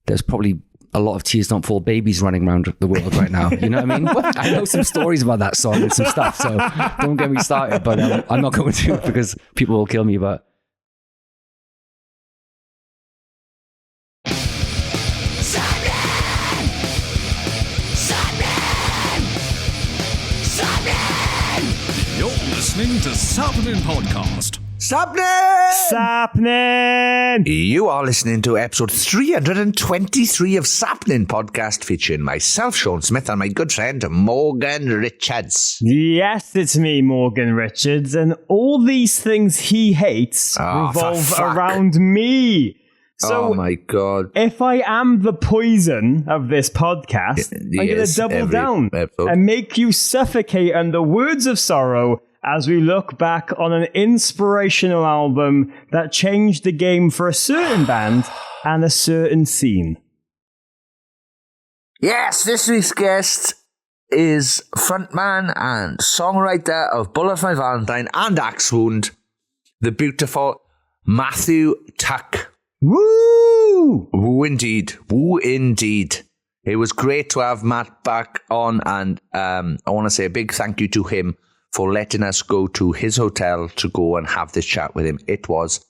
there's probably a lot of Tears Don't Fall babies running around the world right now. You know what I mean? I know some stories about that song and some stuff, so don't get me started, but I'm not going to because people will kill me, but... You're listening to Sappenin Podcast. Sappenin! You are listening to episode 323 of Sappenin Podcast, featuring myself, Sean Smith, and my good friend, Morgan Richards. Yes, it's me, Morgan Richards, and all these things he hates revolve around me. So, oh my God. If I am the poison of this podcast, I'm going to double down and make you suffocate under words of sorrow as we look back on an inspirational album that changed the game for a certain band and a certain scene. Yes, this week's guest is frontman and songwriter of For My Valentine and Axe Wound, the beautiful Matthew Tuck. Woo! Woo indeed. Woo indeed. It was great to have Matt back on, and I want to say a big thank you to him for letting us go to his hotel to go and have this chat with him. It was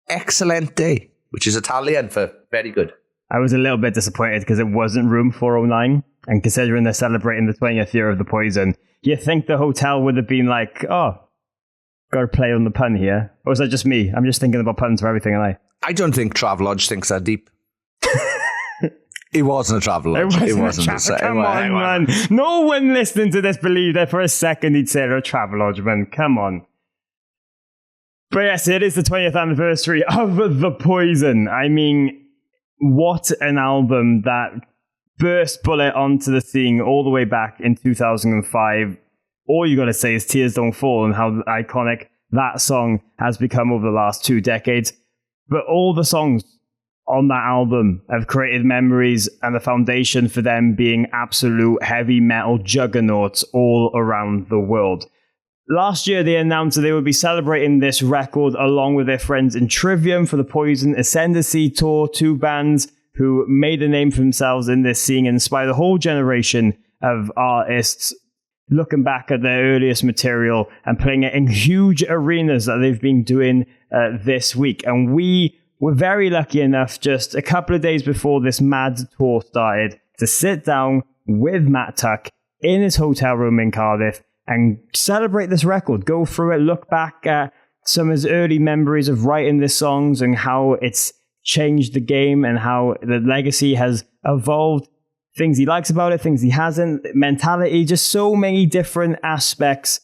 excellent day, which is Italian for very good. I was a little bit disappointed because it wasn't room 409, and considering they're celebrating the 20th year of the Poison, you think the hotel would have been like, oh, got to play on the pun here. Or is that just me? I'm just thinking about puns for everything, and I don't think Travelodge thinks that deep. It wasn't a Travelodge. It wasn't. Come on, man. No one listening to this believed that for a second he'd say they're a Travelodge, man. Come on. But yes, it is the 20th anniversary of The Poison. I mean, what an album that burst bullet onto the scene all the way back in 2005. All you got to say is Tears Don't Fall and how iconic that song has become over the last 2 decades. But all the songs on that album have created memories and the foundation for them being absolute heavy metal juggernauts all around the world. Last year, they announced that they would be celebrating this record along with their friends in Trivium for the Poison Ascendancy tour, 2 bands who made a name for themselves in this scene and inspired a whole generation of artists looking back at their earliest material and playing it in huge arenas that they've been doing this week. And we were very lucky enough just a couple of days before this mad tour started to sit down with Matt Tuck in his hotel room in Cardiff and celebrate this record, go through it, look back at some of his early memories of writing these songs and how it's changed the game and how the legacy has evolved, things he likes about it, things he hasn't, mentality, just so many different aspects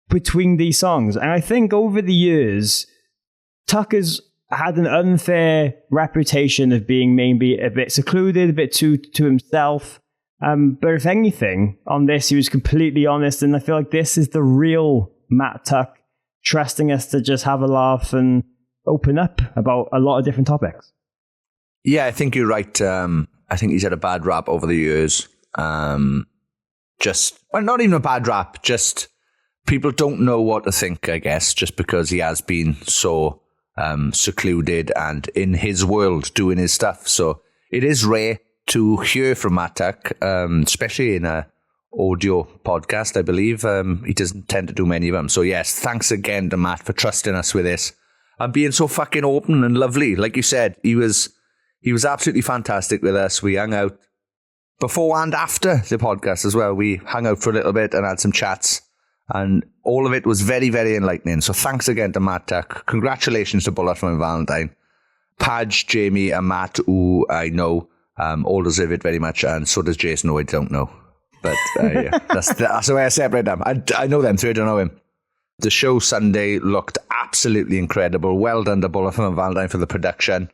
between these songs. And I think over the years, Tucker's had an unfair reputation of being maybe a bit secluded, a bit too to himself. But if anything, on this, he was completely honest. And I feel like this is the real Matt Tuck, trusting us to just have a laugh and open up about a lot of different topics. Yeah, I think you're right. I think he's had a bad rap over the years. Not even a bad rap, just people don't know what to think, I guess, just because he has been so secluded and in his world doing his stuff. So it is rare to hear from Matt Tuck, especially in a audio podcast, I believe. He doesn't tend to do many of them. So yes, thanks again to Matt for trusting us with this and being so fucking open and lovely. Like you said, he was absolutely fantastic with us. We hung out before and after the podcast as well. We hung out for a little bit and had some chats. And all of it was very, very enlightening. So thanks again to Matt Tuck. Congratulations to For My Valentine. Padge, Jamie and Matt, who I know, all deserve it very much. And so does Jason, who I don't know. But yeah, that's the way I separate them. I know them three, I don't know him. The show Sunday looked absolutely incredible. Well done to For My Valentine for the production.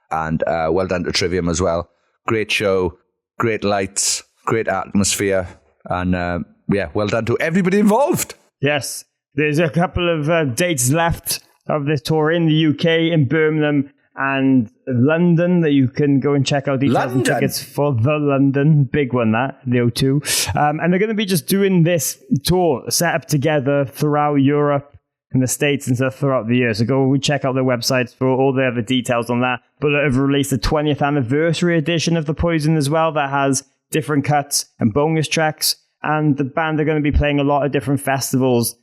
And well done to Trivium as well. Great show, great lights, great atmosphere. And well done to everybody involved. Yes, there's a couple of dates left of this tour in the UK, in Birmingham and London that you can go and check out details and tickets for the London. Big one, that, the O2. And they're going to be just doing this tour set up together throughout Europe in the States and stuff throughout the year. So go check out their websites for all the other details on that. But they've released a 20th anniversary edition of The Poison as well that has different cuts and bonus tracks. And the band are going to be playing a lot of different festivals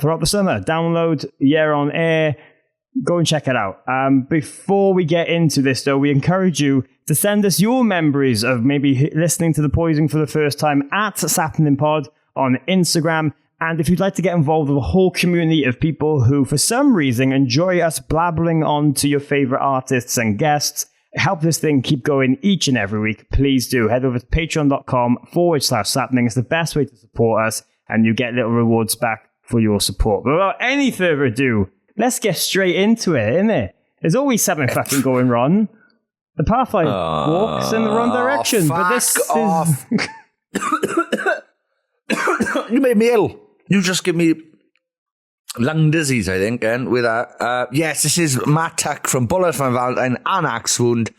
throughout the summer. Download Year on Air. Go and check it out. Before we get into this, though, we encourage you to send us your memories of maybe listening to The Poison for the first time at Sappenin Pod on Instagram. And if you'd like to get involved with a whole community of people who, for some reason, enjoy us blabbering on to your favorite artists and guests, help this thing keep going each and every week, please do. Head over to patreon.com/Sappenin. It's the best way to support us, and you get little rewards back for your support. But without any further ado, let's get straight into it, innit? There's always something fucking going wrong. The Pathfinder walks in the wrong direction, but this off. You made me ill. You just give me lung disease, I think, and with that. Yes, this is Matt Tuck from For My Valentine and Axe Wound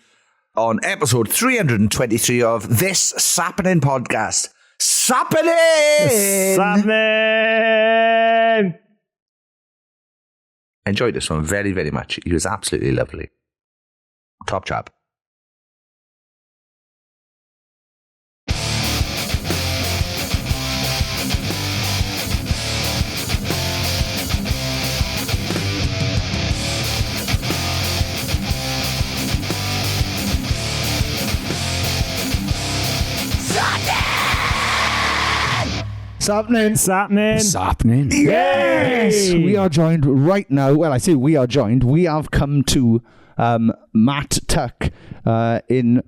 on episode 323 of this Sappenin Podcast. Sappenin! Sappenin! I enjoyed this one very, very much. He was absolutely lovely. Top chap. Sappenin. Yes! We are joined right now. Well, I say we are joined. We have come to Matt Tuck in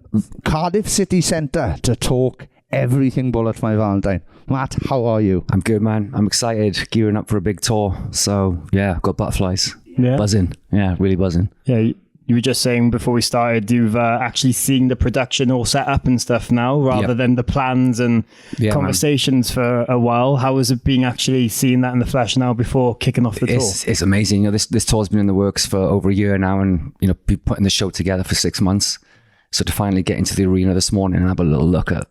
Cardiff City Centre to talk everything For My Valentine. Matt, how are you? I'm good, man. I'm excited, gearing up for a big tour. So, yeah, I've got butterflies. Yeah. Buzzing. Yeah, really buzzing. Yeah, you were just saying before we started, you've actually seen the production all set up and stuff now, rather than the plans and conversations for a while. How is it being actually seeing that in the flesh now before kicking off the tour? It's amazing. You know, this tour's been in the works for over a year now, and you know, been putting the show together for 6 months. So to finally get into the arena this morning and have a little look at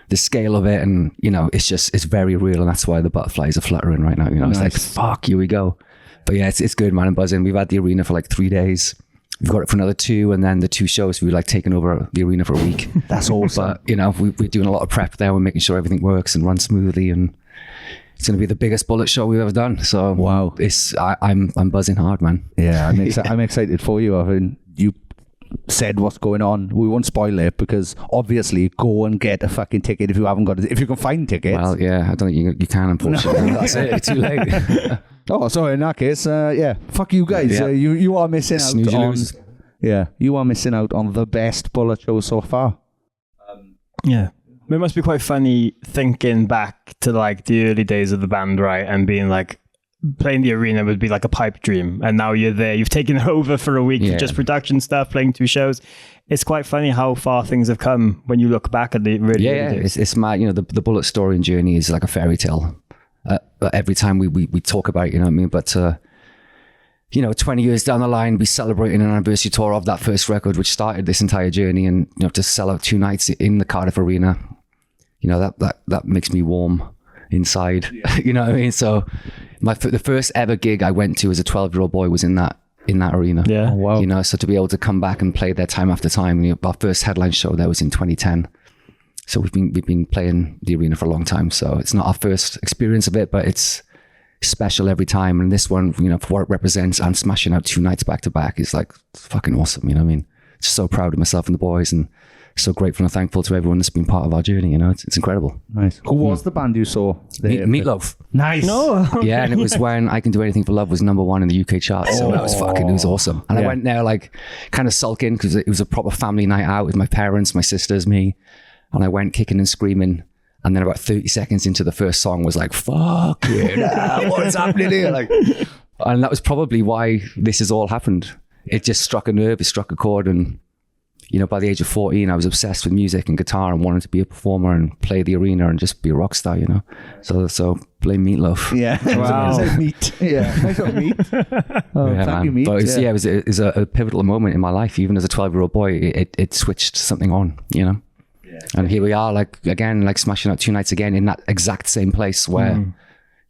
the scale of it, and you know, it's very real, and that's why the butterflies are fluttering right now. You know, It's like, fuck, here we go. But yeah, it's good, man. I'm buzzing. We've had the arena for like 3 days. We've got it for another 2, and then the 2 shows we've like taken over the arena for a week. That's awesome. But you know, we're doing a lot of prep there. We're making sure everything works and runs smoothly, and it's going to be the biggest Bullet show we've ever done. So wow, I'm buzzing hard, man. Yeah, I'm excited for you. I mean, you said what's going on. We won't spoil it because obviously go and get a fucking ticket if you haven't got it. If you can find tickets. Well, yeah, I don't think you can, unfortunately. That's it. It's too late. Oh, so in that case, yeah, fuck you guys. Yeah. You are missing out Snooze, you on. lose. Yeah, you are missing out on the best Bullet show so far. Yeah. It must be quite funny thinking back to like the early days of the band, right? And being like, playing the arena would be like a pipe dream. And now you're there. You've taken it over for a week of just production stuff, playing 2 shows. It's quite funny how far things have come when you look back at the really early days. It's mad. You know, the Bullet story and journey is like a fairy tale. Every time we talk about it, you know what I mean? But, you know, 20 years down the line, we celebrating an anniversary tour of that first record, which started this entire journey. And, you know, to sell out 2 nights in the Cardiff Arena, you know, that makes me warm inside. Yeah. You know what I mean? So the first ever gig I went to as a 12-year-old boy was in that arena. Yeah. Oh, wow. You know, so to be able to come back and play there time after time, you know, our first headline show there was in 2010. So we've been playing the arena for a long time. So it's not our first experience of it, but it's special every time. And this one, you know, for what it represents and smashing out 2 nights back to back is like fucking awesome. You know what I mean? Just so proud of myself and the boys, and so grateful and thankful to everyone that's been part of our journey. You know, it's incredible. Nice. Who was the band you saw? Meatloaf. Nice. No. Yeah, and it was when I Can Do Anything for Love was #1 in the UK charts. So that was it was awesome. And I went there like kind of sulking because it was a proper family night out with my parents, my sisters, me. And I went kicking and screaming. And then about 30 seconds into the first song was like, fuck it, what's happening here? Like, and that was probably why this has all happened. It just struck a nerve, it struck a chord. And, you know, by the age of 14, I was obsessed with music and guitar and wanted to be a performer and play the arena and just be a rock star, you know? So blame Meatloaf. Yeah. Wow. Meat. Yeah. Nice of Meat. Oh, yeah, thank you, Meat. But it was a pivotal moment in my life. Even as a 12-year-old boy, it switched something on, you know? And here we are, like, again, like smashing out 2 nights again in that exact same place where,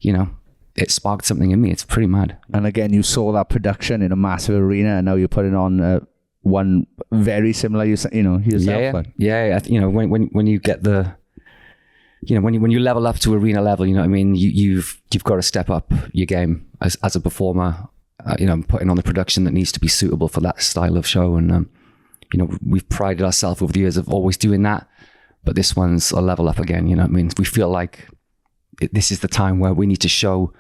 you know, it sparked something in me. It's pretty mad. And again, you saw that production in a massive arena, and now you're putting on one very similar. Yourself. Yeah. When you get the, when you level up to arena level, you know what I mean. You've got to step up your game as a performer. Putting on the production that needs to be suitable for that style of show, and we've prided ourselves over the years of always doing that. But this one's a level up again. You know what I mean. We feel like this is the time where we need to show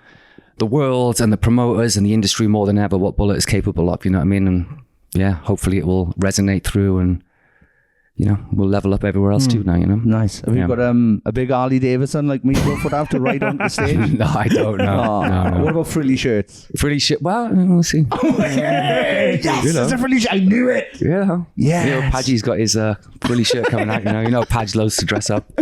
the world and the promoters and the industry more than ever what Bullet is capable of, you know what I mean? And yeah, hopefully it will resonate through, and we'll level up everywhere else too now, Nice. Have you got a big Harley Davidson like me would have to ride on the stage? No, I don't know. No. What about frilly shirts? Frilly shirt? Well, we'll see. Yes, it's a frilly shirt. I knew it. Yeah. Yes. Padgy's got his frilly shirt coming out, Padge loves to dress up.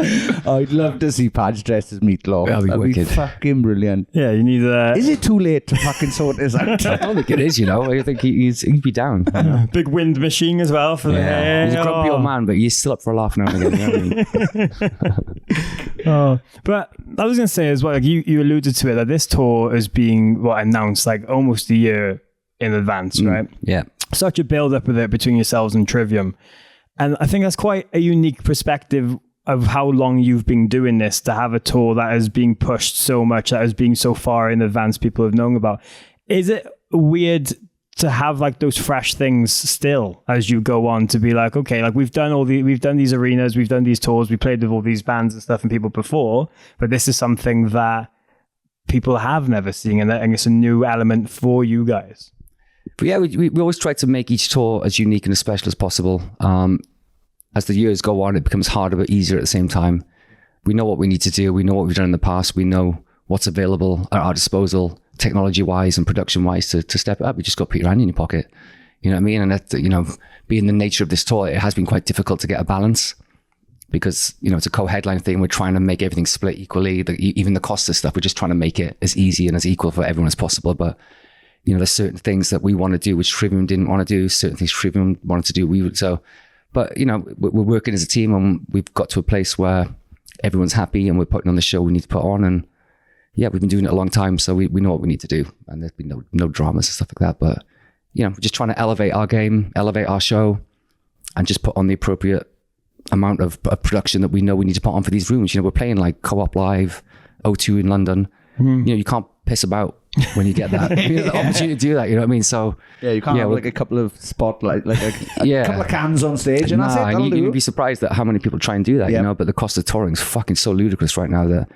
I'd love to see Padge dressed as Meatloaf. That'd be fucking brilliant. Yeah, you need Is it too late to fucking sort this out? I don't think it is, I think he'd be down. Big wind machine as well for the hair. He's a grumpy old man, but he's still up for a laugh now and again. But I was going to say as well, like you alluded to it, that this tour is being announced like almost a year in advance, right? Yeah. Such a build-up with it between yourselves and Trivium. And I think that's quite a unique perspective of how long you've been doing this, to have a tour that is being pushed so much, that is being so far in advance people have known about. Is it weird to have like those fresh things still as you go on, to be like, okay, like we've done these arenas, we've done these tours, we played with all these bands and stuff and people before, but this is something that people have never seen, and it's a new element for you guys. But yeah, we always try to make each tour as unique and as special as possible. As the years go on, it becomes harder but easier at the same time. We know what we need to do. We know what we've done in the past. We know what's available at our disposal, technology-wise and production-wise, to step it up. You just got to put your hand in your pocket. You know what I mean? And that, being the nature of this tour, it has been quite difficult to get a balance, because, it's a co-headline thing. We're trying to make everything split equally. Even the cost of stuff, we're just trying to make it as easy and as equal for everyone as possible. But, there's certain things that we want to do, which Trivium didn't want to do. Certain things Trivium wanted to do, But, we're working as a team, and we've got to a place where everyone's happy and we're putting on the show we need to put on. And yeah, we've been doing it a long time, so we know what we need to do. And there's been no dramas and stuff like that. But, we're just trying to elevate our game, elevate our show, and just put on the appropriate amount of production that we know we need to put on for these rooms. We're playing like Co-op Live, O2 in London. You can't piss about when you get that the opportunity to do that, you know what I mean? So yeah, you can't have like a couple of spotlight, like a couple of cans on stage, and that's it. You'd be surprised at how many people try and do that, but the cost of touring is fucking so ludicrous right now that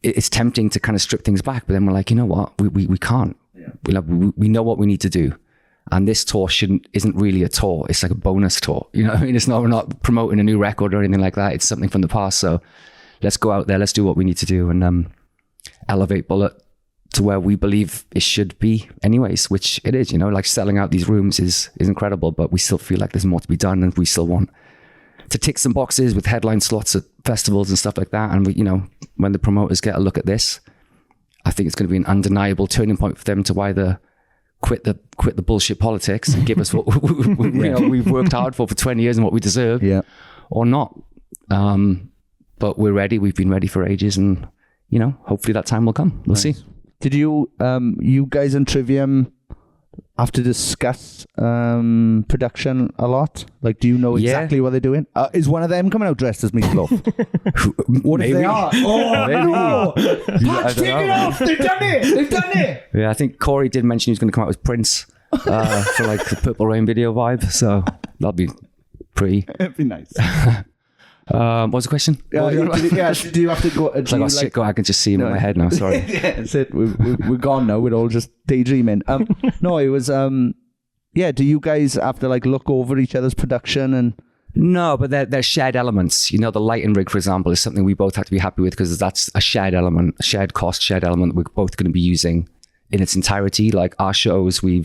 it's tempting to kind of strip things back, but then we're like, you know what, we can't. We know what we need to do, and this tour isn't really a tour. It's like a bonus tour, you know what I mean? We're not promoting a new record or anything like that. It's something from the past. So let's go out there, let's do what we need to do, and elevate Bullet to where we believe it should be anyways, which it is. Like selling out these rooms is incredible, but we still feel like there's more to be done, and we still want to tick some boxes with headline slots at festivals and stuff like that. And we, when the promoters get a look at this, I think it's going to be an undeniable turning point for them to either quit the bullshit politics and give us what we've worked hard for 20 years and what we deserve, or not. But we're ready. We've been ready for ages, and hopefully that time will come. We'll see. Did you guys and Trivium have to discuss production a lot? Like, do you know exactly what they're doing? Is one of them coming out dressed as Meatloaf? What if they are? Oh, no! Patch, take it off! They've done it! Yeah, I think Corey did mention he was going to come out as Prince for like the Purple Rain video vibe, so that'll be pretty. It'd be nice. What was the question? Do you have to go? Shit, I can just see him in my head now. Sorry. That's it. We're gone now. We're all just daydreaming. No, it was. Do you guys have to like look over each other's production and? No, but they're shared elements. The lighting rig, for example, is something we both have to be happy with, because that's a shared element, a shared cost, shared element that we're both going to be using in its entirety. Like our shows, we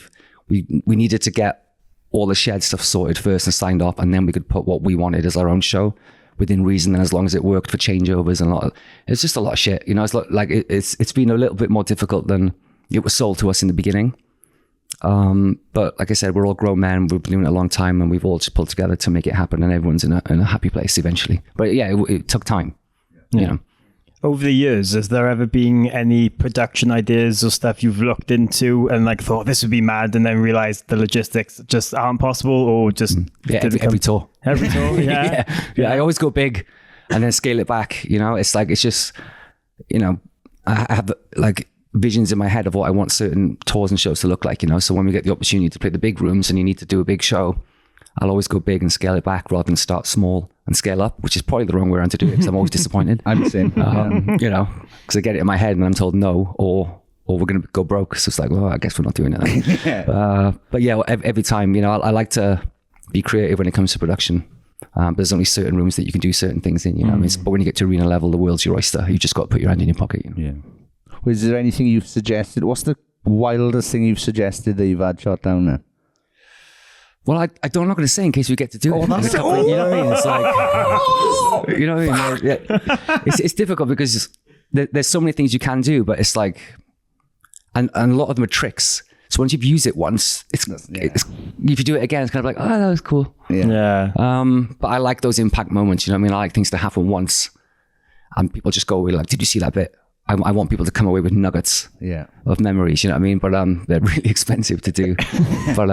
needed to get all the shared stuff sorted first and signed off, and then we could put what we wanted as our own show within reason, and as long as it worked for changeovers and it's just a lot of shit. It's been a little bit more difficult than it was sold to us in the beginning. But like I said, we're all grown men. We've been doing it a long time, and we've all just pulled together to make it happen, and everyone's in a happy place eventually. But yeah, it took time. over the years, has there ever been any production ideas or stuff you've looked into and like thought this would be mad and then realized the logistics just aren't possible, or just every tour. Every tour, yeah. yeah. I always go big and then scale it back. You know, it's just, you know, I have like visions in my head of what I want certain tours and shows to look like, you know. So when we get the opportunity to play the big rooms and you need to do a big show, I'll always go big and scale it back rather than start small and scale up, which is probably the wrong way around to do it because I'm always disappointed. I'm the same. You know, because I get it in my head and I'm told no, or we're going to go broke. So it's like, well, I guess we're not doing it then. But yeah, every time, you know, I like to be creative when it comes to production. There's only certain rooms that you can do certain things in, you know. I mean, but when you get to arena level, the world's your oyster. You just got to put your hand in your pocket. You know? Yeah. Well, is there anything you've suggested? What's the wildest thing you've suggested that you've had shot down there? Well, I'm not going to say in case we get to do it. You know what I mean? It's like, you know what I mean? Yeah. It's difficult because there's so many things you can do, but it's like, and a lot of them are tricks. So once you've used it once, it's if you do it again, it's kind of like, oh, that was cool. Yeah. But I like those impact moments. You know what I mean? I like things to happen once, and people just go away like, did you see that bit? I want people to come away with nuggets of memories. You know what I mean? But they're really expensive to do. But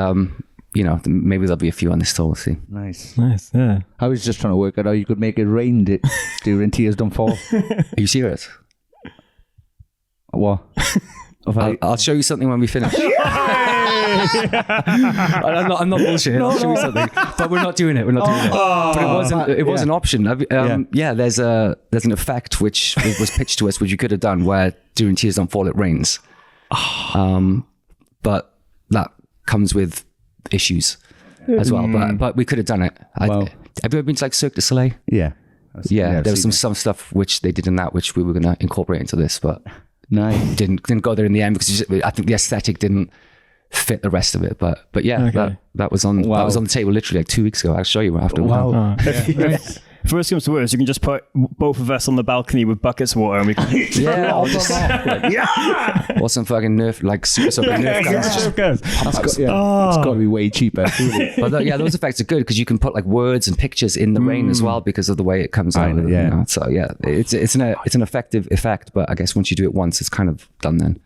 you know, maybe there'll be a few on this tour. We'll see. Nice. Yeah. I was just trying to work out how you could make it rain during Tears Don't Fall. Are you serious? What? I'll show you something when we finish. I'm not bullshitting. I'll show you something. But we're not doing it. But it was an option. There's an effect which was pitched to us, which you could have done, where during Tears Don't Fall it rains. But that comes with issues as well. But we could have done it. Have you ever been to like Cirque du Soleil? Yeah. There was some stuff which they did in that which we were going to incorporate into this, but nice. didn't go there in the end because I think the aesthetic didn't fit the rest of it. But yeah, okay. that was on the table literally like 2 weeks ago. I'll show you after. Wow. If worst comes to worst, you can just put both of us on the balcony with buckets of water and we can or some fucking Nerf, like super Nerf guns. It's got to be way cheaper. But those effects are good because you can put like words and pictures in the rain as well because of the way it comes out. Yeah. You know? So yeah, it's an effective effect, but I guess once you do it once, it's kind of done then.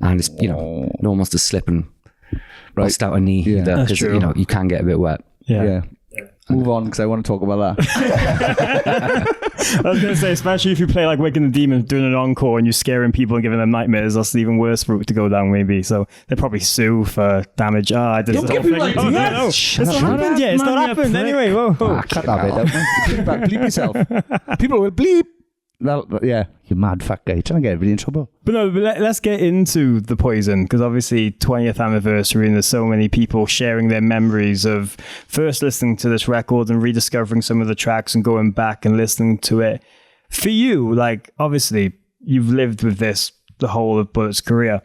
And it's, you know, no one wants to slip and bust out a knee because you know you can get a bit wet. Yeah. Move on because I want to talk about that. I was going to say, especially if you play like Wicked the Demon doing an encore and you're scaring people and giving them nightmares, that's the even worse route to go down maybe. So they'll probably sue for damage. I did Don't give me like no. It's not happened yet. It's not happened. Anyway, whoa. Cut that bit out. Bleep yourself. People will bleep. You mad fat guy. You're trying to get everybody in trouble. But let's get into the Poison, because obviously 20th anniversary and there's so many people sharing their memories of first listening to this record and rediscovering some of the tracks and going back and listening to it. For you, like, obviously you've lived with this the whole of Bullet's career.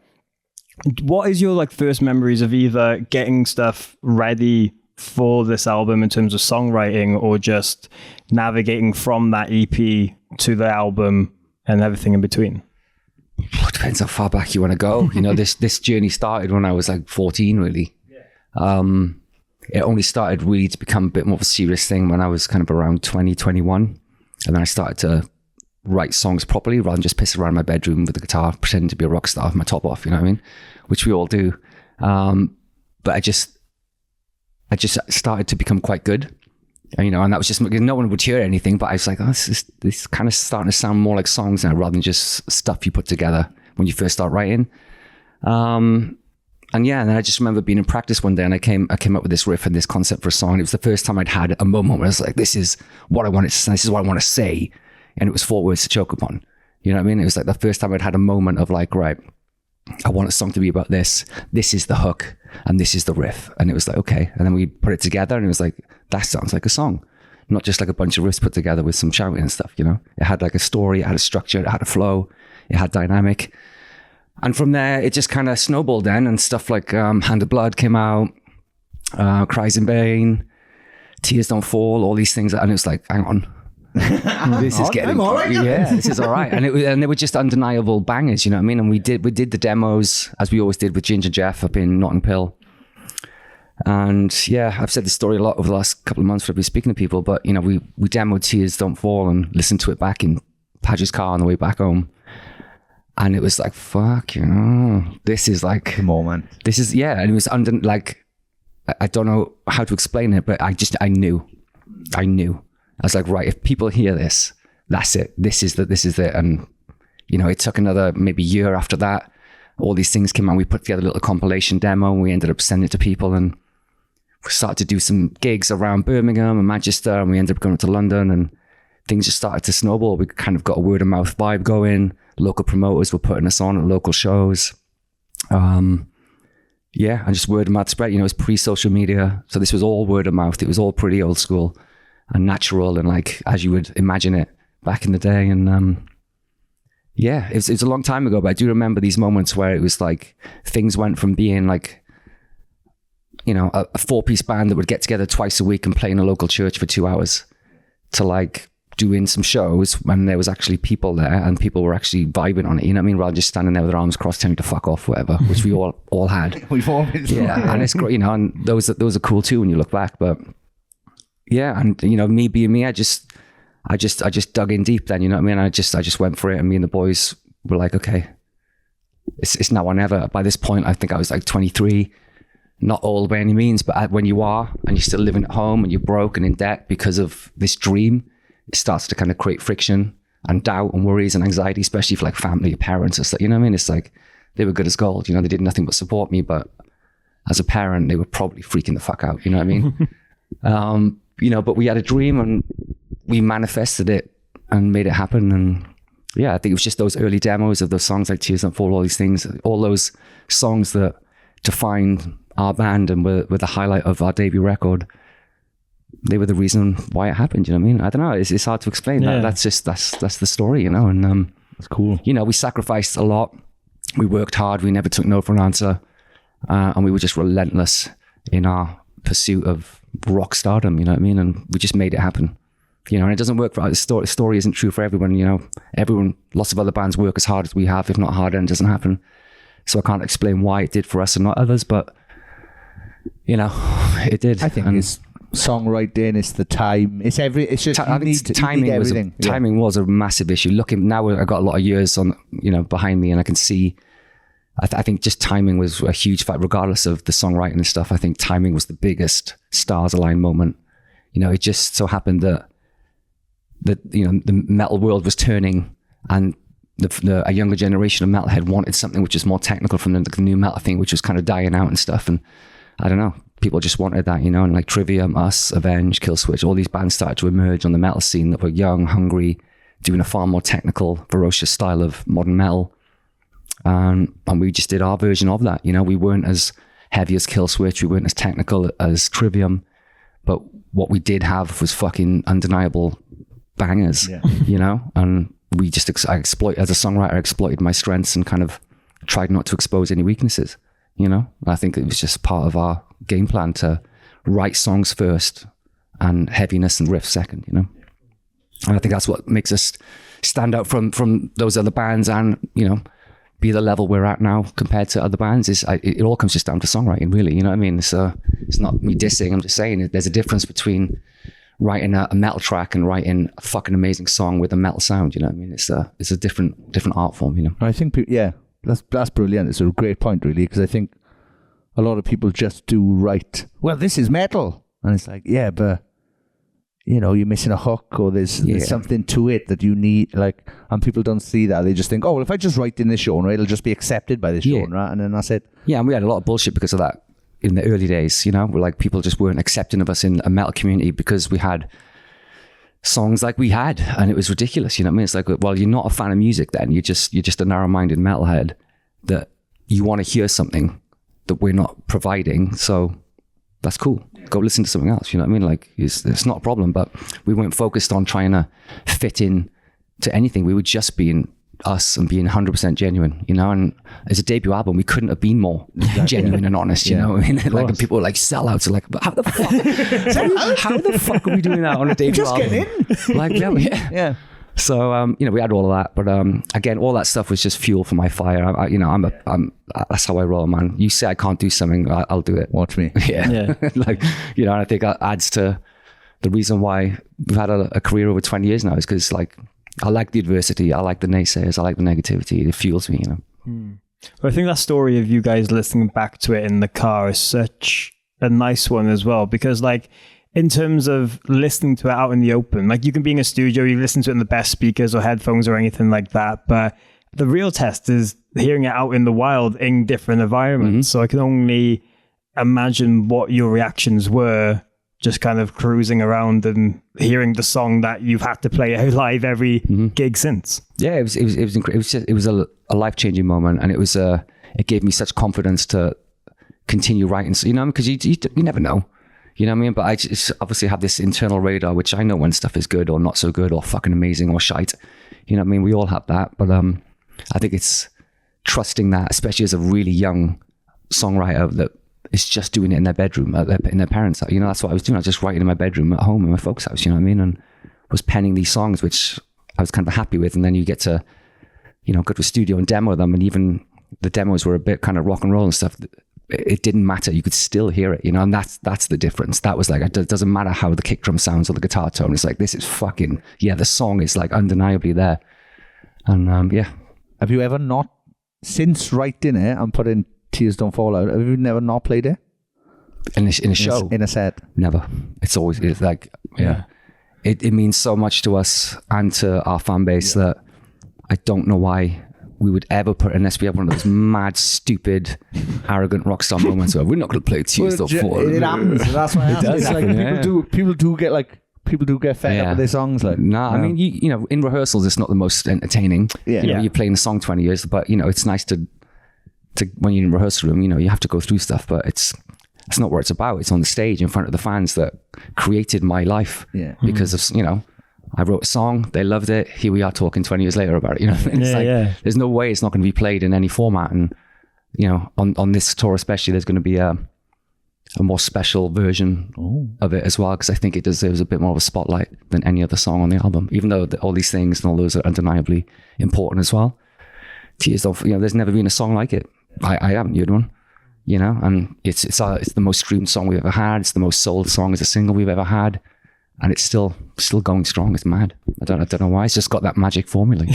What is your like first memories of either getting stuff ready for this album in terms of songwriting or just navigating from that EP to the album and everything in between? It depends how far back you want to go. You know, this journey started when I was like 14, really. It only started really to become a bit more of a serious thing when I was kind of around 20, 21. And then I started to write songs properly rather than just piss around in my bedroom with the guitar, pretending to be a rock star with my top off, you know what I mean? Which we all do. But I just started to become quite good. And, you know, and that was just, no one would hear anything, but I was like, oh, this is kind of starting to sound more like songs now rather than just stuff you put together when you first start writing. And then I just remember being in practice one day and I came up with this riff and this concept for a song. And it was the first time I'd had a moment where I was like, this is what I wanted to say, this is what I want to say. And it was 4 words to choke upon. You know what I mean? It was like the first time I'd had a moment of like, right, I want a song to be about this. This is the hook and this is the riff. And it was like, okay. And then we put it together and it was like, that sounds like a song. Not just like a bunch of riffs put together with some shouting and stuff, you know? It had like a story, it had a structure, it had a flow, it had dynamic. And from there, it just kind of snowballed then and stuff like Hand of Blood came out, Cries in Vain, Tears Don't Fall, all these things. And it was like, hang on. This is getting this is all right. And they were just undeniable bangers, you know what I mean? And we did the demos as we always did with Ginger Jeff up in Notting Hill. And yeah, I've said this story a lot over the last couple of months when I've been speaking to people, but you know, we demoed Tears Don't Fall and listened to it back in Padgett's car on the way back home. And it was like, fuck, this is like... The moment. This is, and it was under, like, I don't know how to explain it, but I knew. I was like, right, if people hear this, that's it. This is it. And, it took another maybe year after that. All these things came out. We put together a little compilation demo and we ended up sending it to people, and we started to do some gigs around Birmingham and Manchester, and we ended up going to London, and things just started to snowball. We kind of got a word of mouth vibe going. Local promoters were putting us on at local shows. And just word of mouth spread. It was pre-social media. So this was all word of mouth. It was all pretty old school and natural and like as you would imagine it back in the day. And it was a long time ago, but I do remember these moments where it was like things went from being like, a 4-piece band that would get together twice a week and play in a local church for 2 hours to like doing some shows when there was actually people there and people were actually vibing on it, you know what I mean? Rather than just standing there with their arms crossed telling you to fuck off, whatever, which we all had. We've always and it's great, and those are cool too when you look back. But and me being me, I just dug in deep then, you know what I mean? I just went for it, and me and the boys were like, okay, it's now or never. By this point, I think I was like 23, not old by any means, but when you are and you're still living at home and you're broke and in debt because of this dream, it starts to kind of create friction and doubt and worries and anxiety, especially for like family or parents or stuff. You know what I mean? It's like they were good as gold. They did nothing but support me, but as a parent, they were probably freaking the fuck out. You know what I mean? But we had a dream and we manifested it and made it happen. And I think it was just those early demos of those songs like Tears Don't Fall, all these things, all those songs that defined our band and were the highlight of our debut record. They were the reason why it happened. You know what I mean? I don't know. It's hard to explain. Yeah. That's the story, And that's cool. We sacrificed a lot. We worked hard. We never took no for an answer, and we were just relentless in our pursuit of rock stardom. You know what I mean? And we just made it happen. And it doesn't work for us. The story isn't true for everyone. Everyone, lots of other bands work as hard as we have, if not harder, and it doesn't happen. So I can't explain why it did for us and not others, but it did. I think it's songwriting, it's the time, it's just timing was a massive issue. Looking now, I got a lot of years on behind me, and I can see I think just timing was a huge fact, regardless of the songwriting and stuff. I think timing was the biggest stars aligned moment. It just so happened that the metal world was turning, and a younger generation of metalhead wanted something which is more technical from the new metal thing, which was kind of dying out and stuff. And I don't know, people just wanted that, and like Trivium, us, Avenge, Killswitch, all these bands started to emerge on the metal scene that were young, hungry, doing a far more technical, ferocious style of modern metal. And we just did our version of that. We weren't as heavy as Killswitch, we weren't as technical as Trivium, but what we did have was fucking undeniable bangers, and we just, as a songwriter, I exploited my strengths and kind of tried not to expose any weaknesses. I think it was just part of our game plan to write songs first and heaviness and riffs second, And I think that's what makes us stand out from those other bands and, be the level we're at now compared to other bands. It all comes just down to songwriting, really. You know what I mean? It's not me dissing. I'm just saying there's a difference between writing a metal track and writing a fucking amazing song with a metal sound. You know what I mean? It's a different art form, I think, that's brilliant. It's a great point, really, because I think a lot of people just do write, well, this is metal. And it's like, yeah, but, you're missing a hook, or there's something to it that you need, and people don't see that. They just think, oh, well, if I just write in this genre, it'll just be accepted by this genre, and then that's it. Yeah, and we had a lot of bullshit because of that in the early days, We're like, people just weren't accepting of us in a metal community because we had songs like we had, and it was ridiculous. You know what I mean? It's like, well, you're not a fan of music then. You're just a narrow-minded metalhead that you want to hear something that we're not providing. So that's cool. Go listen to something else. You know what I mean? Like, it's not a problem, but we weren't focused on trying to fit in to anything. We were just being us and being 100% genuine, And as a debut album, we couldn't have been more genuine and honest, you know? I mean, like, people were like, sellouts are like, but how the fuck are we doing that on a debut album? Just get in. Like, yeah. So, we had all of that, but again, all that stuff was just fuel for my fire. That's how I roll, man. You say I can't do something, I'll do it. Watch me. Yeah. Like, and I think that adds to the reason why we've had a career over 20 years now, is because, like, I like the adversity. I like the naysayers. I like the negativity. It fuels me, you know. Well, I think that story of you guys listening back to it in the car is such a nice one as well, because like in terms of listening to it out in the open, like you can be in a studio, you listen to it in the best speakers or headphones or anything like that, but the real test is hearing it out in the wild in different environments. So I can only imagine what your reactions were just kind of cruising around and hearing the song that you've had to play out live every gig since. Yeah, it was incredible. It was a life-changing moment, and it gave me such confidence to continue writing. So, you know, because you never know, you know what I mean? But I just obviously have this internal radar, which I know when stuff is good or not so good or fucking amazing or shite. You know what I mean? We all have that, but I think it's trusting that, especially as a really young songwriter that is just doing it in their bedroom, in their parents' house. You know, that's what I was doing. I was just writing in my bedroom at home in my folks' house, you know what I mean? And was penning these songs, which I was kind of happy with. And then you get to, you know, go to a studio and demo them. And even the demos were a bit kind of rock and roll and stuff. It didn't matter. You could still hear it, you know, and that's the difference. That was like, it doesn't matter how the kick drum sounds or the guitar tone. It's like, this is fucking, the song is like undeniably there. And yeah. Have you ever not, since writing it and putting Tears Don't Fall Out, have you never not played it? In a show? In a set? Never. It's like, It means so much to us and to our fan base that I don't know why we would ever put, unless we have one of those mad, stupid, arrogant rock star moments where we're not going to play Tears Don't Fall Out. It happens. That's why it does. Like, people do get fed up with their songs. Like, I mean, you know, in rehearsals, it's not the most entertaining. Yeah. You know, you're playing a song 20 years, but you know, it's nice to when you're in a rehearsal room, you know, you have to go through stuff, but it's not what it's about. It's on the stage in front of the fans that created my life because of, you know, I wrote a song, they loved it. Here we are talking 20 years later about it. You know, it's there's no way it's not going to be played in any format. And you know, on this tour especially, there's going to be a more special version of it as well, because I think it deserves a bit more of a spotlight than any other song on the album. Even though all these things and all those are undeniably important as well. Tears Don't, you know, there's never been a song like it. I haven't heard one. You know, and it's the most streamed song we've ever had. It's the most sold song as a single we've ever had. And it's still going strong. It's mad. I don't know why. It's just got that magic formula.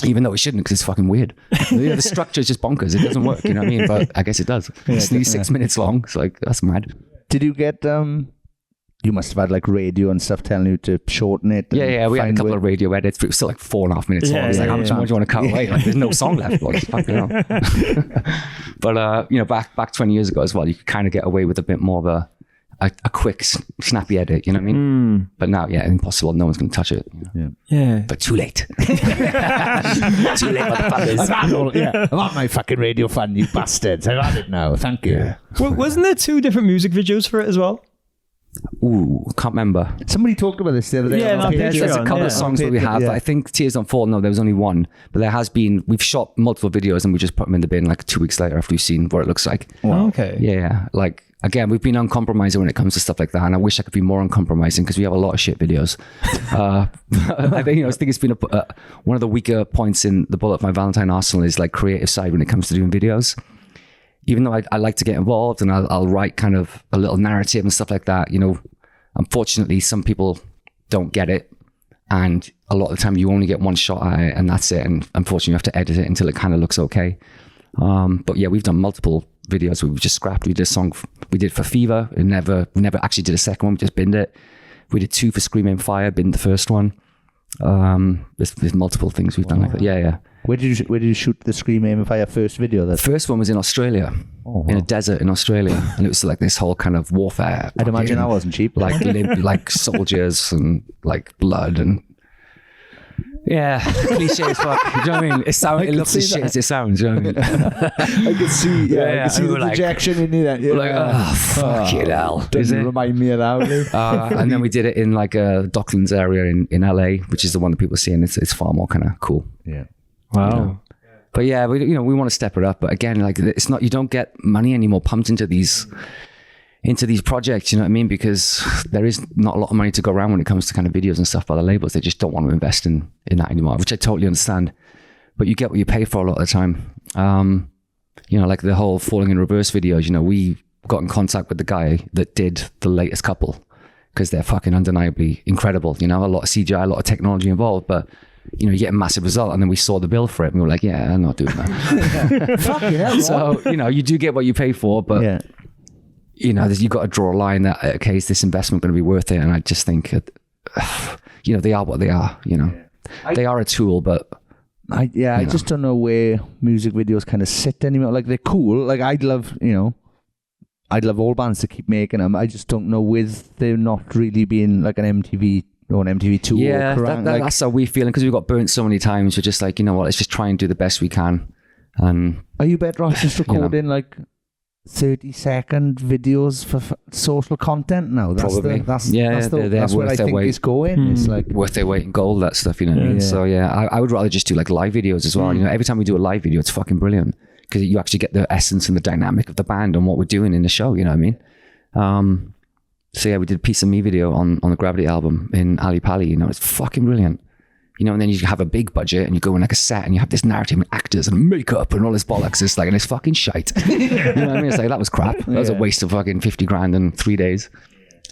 Even though it shouldn't, because it's fucking weird. You know, the structure is just bonkers. It doesn't work. You know what I mean? But I guess it does. It's nearly 6 minutes long. It's like, that's mad. Did you get you must have had like radio and stuff telling you to shorten it? Yeah. We had a couple of radio edits, but it was still like 4.5 minutes long. It's like, how much more do you want to cut away? Like, there's no song left. Like, fucking hell. But you know, back 20 years ago as well, you could kind of get away with a bit more of a quick, snappy edit, you know what I mean? But now, impossible. No one's going to touch it. You know? Yeah. But too late. Too late, motherfuckers. I've had my fucking radio fun, you bastards. I've had it now. Thank you. Yeah. Well, wasn't there 2 different music videos for it as well? Ooh, can't remember. Somebody talked about this the other day. There's a couple of songs that we have. I think Tears Don't Fall, no, there was only one. But there has been, we've shot multiple videos and we just put them in the bin like 2 weeks later after we've seen what it looks like. Wow. Okay. Yeah, like, again, we've been uncompromising when it comes to stuff like that, and I wish I could be more uncompromising because we have a lot of shit videos. I think it's been one of the weaker points in the For My Valentine arsenal is like creative side when it comes to doing videos. Even though I like to get involved and I'll write kind of a little narrative and stuff like that, you know, unfortunately some people don't get it, and a lot of the time you only get one shot at it and that's it, and unfortunately you have to edit it until it kind of looks okay. But yeah, we've done multiple videos we've just scrapped. We did a song we did for Fever, we never actually did a second one, we just binned it. We did 2 for Screaming Fire, binned the first one. There's multiple things we've done like that. Yeah. Where did you shoot the Screaming Fire first video? The first one was in Australia, in a desert in Australia, and it was like this whole kind of warfare. I'd imagine that wasn't cheap. Like soldiers and like blood and cliche as fuck. Do you know what I mean? It looks as shit as it sounds. Do you know what I mean? I could see. I could see the rejection in that. Like, fucking hell. Doesn't remind me of that. And then we did it in like a Docklands area in LA, which is the one that people see, and it's far more kind of cool. Yeah. Wow. You know? But yeah, we want to step it up. But again, like, it's not, you don't get money anymore pumped into these projects, you know what I mean? Because there is not a lot of money to go around when it comes to kind of videos and stuff by the labels. They just don't want to invest in that anymore, which I totally understand. But you get what you pay for a lot of the time. You know, like the whole Falling in Reverse videos, you know, we got in contact with the guy that did the latest couple because they're fucking undeniably incredible. You know, a lot of CGI, a lot of technology involved, but you know, you get a massive result. And then we saw the bill for it and we were like, yeah, I'm not doing that. Fucking hell. So, you know, you do get what you pay for, but you know, you've got to draw a line that, okay, is this investment going to be worth it? And I just think, you know, they are what they are, you know. They are a tool, but... I just don't know where music videos kind of sit anymore. Like, they're cool. Like, I'd love all bands to keep making them. I just don't know with there not really being like an MTV or an MTV2. Yeah, that's how we feel. Because we've got burnt so many times. We're just like, you know what, let's just try and do the best we can. And are you better off just recording like 30-second videos for social content now? That's probably. That's where I think it's going. It's like worth their weight in gold, that stuff, you know what I mean? So yeah, I would rather just do like live videos as well. You know, every time we do a live video, it's fucking brilliant because you actually get the essence and the dynamic of the band and what we're doing in the show, you know what I mean? So yeah, we did a Piece of Me video on the Gravity album in Ali Pali, you know, it's fucking brilliant. You know, and then you have a big budget and you go in like a set and you have this narrative and actors and makeup and all this bollocks. It's like, and it's fucking shite. You know what I mean? It's like, that was crap. That was a waste of fucking 50 grand in 3 days.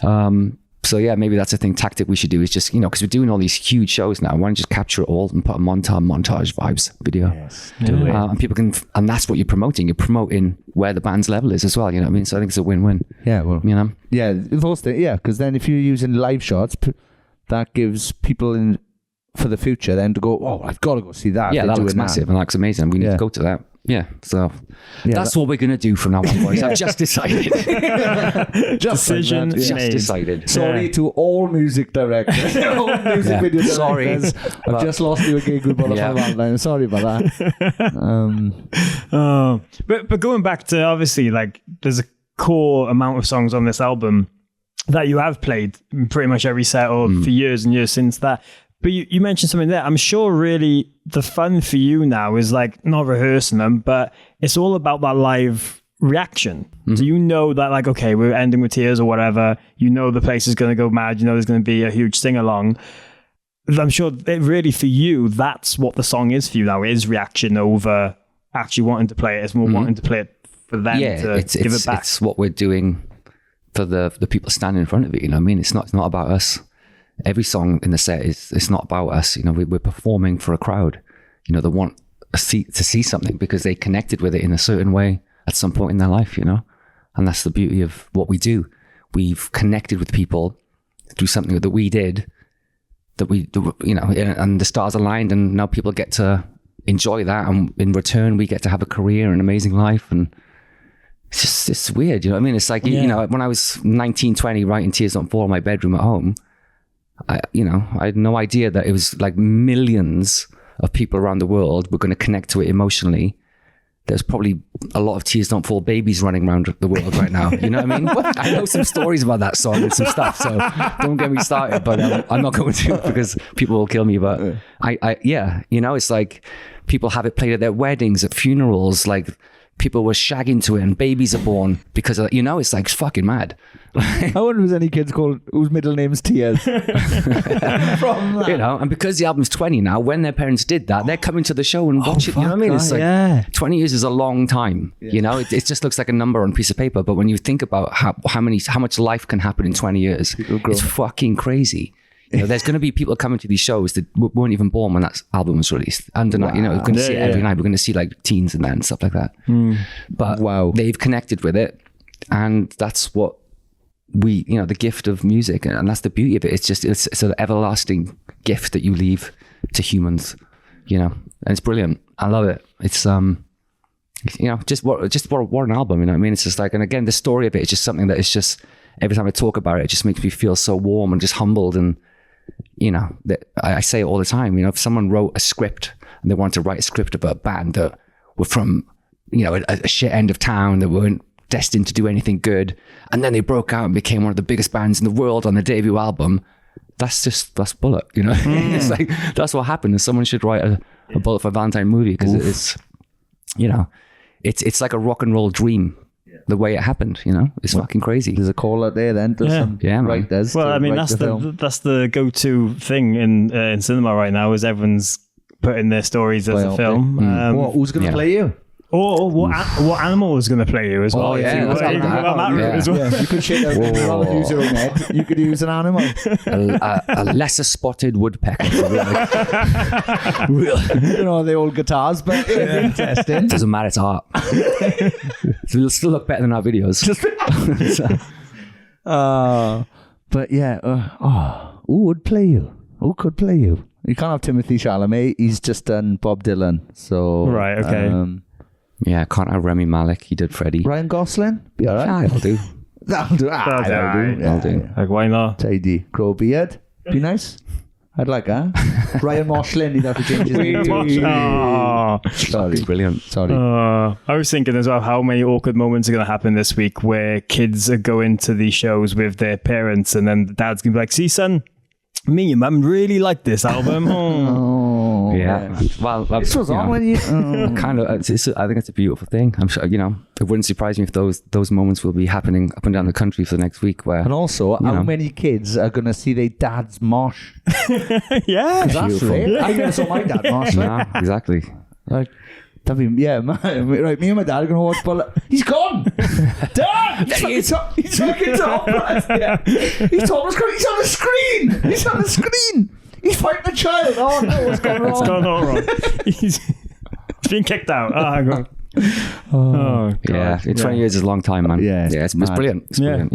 So yeah, maybe that's a tactic we should do is just, you know, because we're doing all these huge shows now. Why don't you just capture it all and put a montage vibes video? Yes, do it. And people can, and that's what you're promoting. You're promoting where the band's level is as well. You know what I mean? So I think it's a win-win. Yeah, well, you know? Yeah, those things, yeah, because then if you're using live shots, that gives people in for the future then to go, oh, I've got to go see that. Yeah, that looks massive and that looks amazing. We need to go to that. Yeah, so that's what we're going to do from now on, boys. I've just decided. Just decided. Sorry to all music directors, all music video directors. Sorry. I've just lost you a gig with For My Valentine. Sorry about that. But going back to, obviously, like, there's a core amount of songs on this album that you have played in pretty much every set or for years and years since that. But you mentioned something there. I'm sure really the fun for you now is like not rehearsing them, but it's all about that live reaction. Do you know that, like, okay, we're ending with tears or whatever, you know the place is going to go mad, you know there's going to be a huge sing-along. I'm sure it really for you, that's what the song is for you now, is reaction over actually wanting to play it. It's more wanting to play it for them to give it back. It's what we're doing for the people standing in front of it, you know what I mean? It's not about us. Every song in the set it's not about us, you know. We're performing for a crowd, you know, that want to see something because they connected with it in a certain way at some point in their life, you know. And that's the beauty of what we do. We've connected with people through something that we did, you know, and the stars aligned, and now people get to enjoy that, and in return we get to have a career and an amazing life. And it's weird, you know what I mean? It's like, you know, when I was 19, 20 writing Tears Don't Fall in my bedroom at home, I had no idea that it was like millions of people around the world were going to connect to it emotionally. There's probably a lot of Tears Don't Fall babies running around the world right now. You know what I mean? I know some stories about that song and some stuff, so don't get me started, but I'm not going to because people will kill me. But you know, it's like people have it played at their weddings, at funerals, like people were shagging to it and babies are born because of, you know, it's like fucking mad. I wonder if there's any kids whose middle name's Tears. From that. You know, and because the album's 20 now, when their parents did that, they're coming to the show and watch it. You know what I mean? It's like 20 years is a long time. You know, it just looks like a number on a piece of paper, but when you think about how much life can happen in 20 years, it's fucking crazy. You know, there's going to be people coming to these shows that weren't even born when that album was released. And you know, we're going to see it every night. We're going to see like teens in there and stuff like that. But they've connected with it, and that's what we, you know, the gift of music, and that's the beauty of it. It's just it's an everlasting gift that you leave to humans, you know, and it's brilliant. I love it. It's you know, just what an album. You know what I mean? It's just like, and again, the story of it is just something that is just, every time I talk about it, it just makes me feel so warm and just humbled. And you know, that I say it all the time, you know, if someone wrote a script and they wanted to write a script about a band that were from, you know, a shit end of town, that weren't destined to do anything good, and then they broke out and became one of the biggest bands in the world on the debut album, that's Bullet, you know. It's like, that's what happened, and someone should write a Bullet for Valentine movie, because it's, you know, it's like a rock and roll dream. The way it happened, you know, it's fucking crazy. There's a call out there then to some writers. Well, I mean, that's the go-to thing in cinema right now, is everyone's putting their stories as a film. Who's going to play you? Or what animal is going to play you as well? Yeah, You could shit out rather than use your own head. You could use an animal. a lesser spotted woodpecker. The old guitars, but interesting. Doesn't matter, it's art. It'll still look better than our videos. But yeah, who would play you? Who could play you? You can't have Timothy Chalamet. He's just done Bob Dylan. So right, okay. Yeah, can't have Remy Malek. He did Freddie. Ryan Gosling? Be all right. I'll do. That'll do. That'll do. I'll do. Like, why not? Tidy. Grow a beard. Be nice. I'd like that. Ryan Moslin, he'd have to change his name. Sorry. Brilliant. Sorry. I was thinking as well how many awkward moments are going to happen this week where kids are going to these shows with their parents and then the dad's going to be like, see, son, me and your mum really like this album. Yeah. Well, this was on when you... kind of, I think it's a beautiful thing. I'm sure, it wouldn't surprise me if those moments will be happening up and down the country for the next week. Where, and also, how many kids are going to see their dad's mosh? Yeah. That's it. I never saw my dad mosh. No, exactly. Like, right, me and my dad are going to watch Bullet. He's gone! Dad! He's fucking top. Yeah. He's on the screen! He's fighting a child. Oh no, what's going wrong? It's gone all wrong. He's been kicked out. God. Yeah, 20 years is a long time, man. Yeah, it's brilliant. It's brilliant.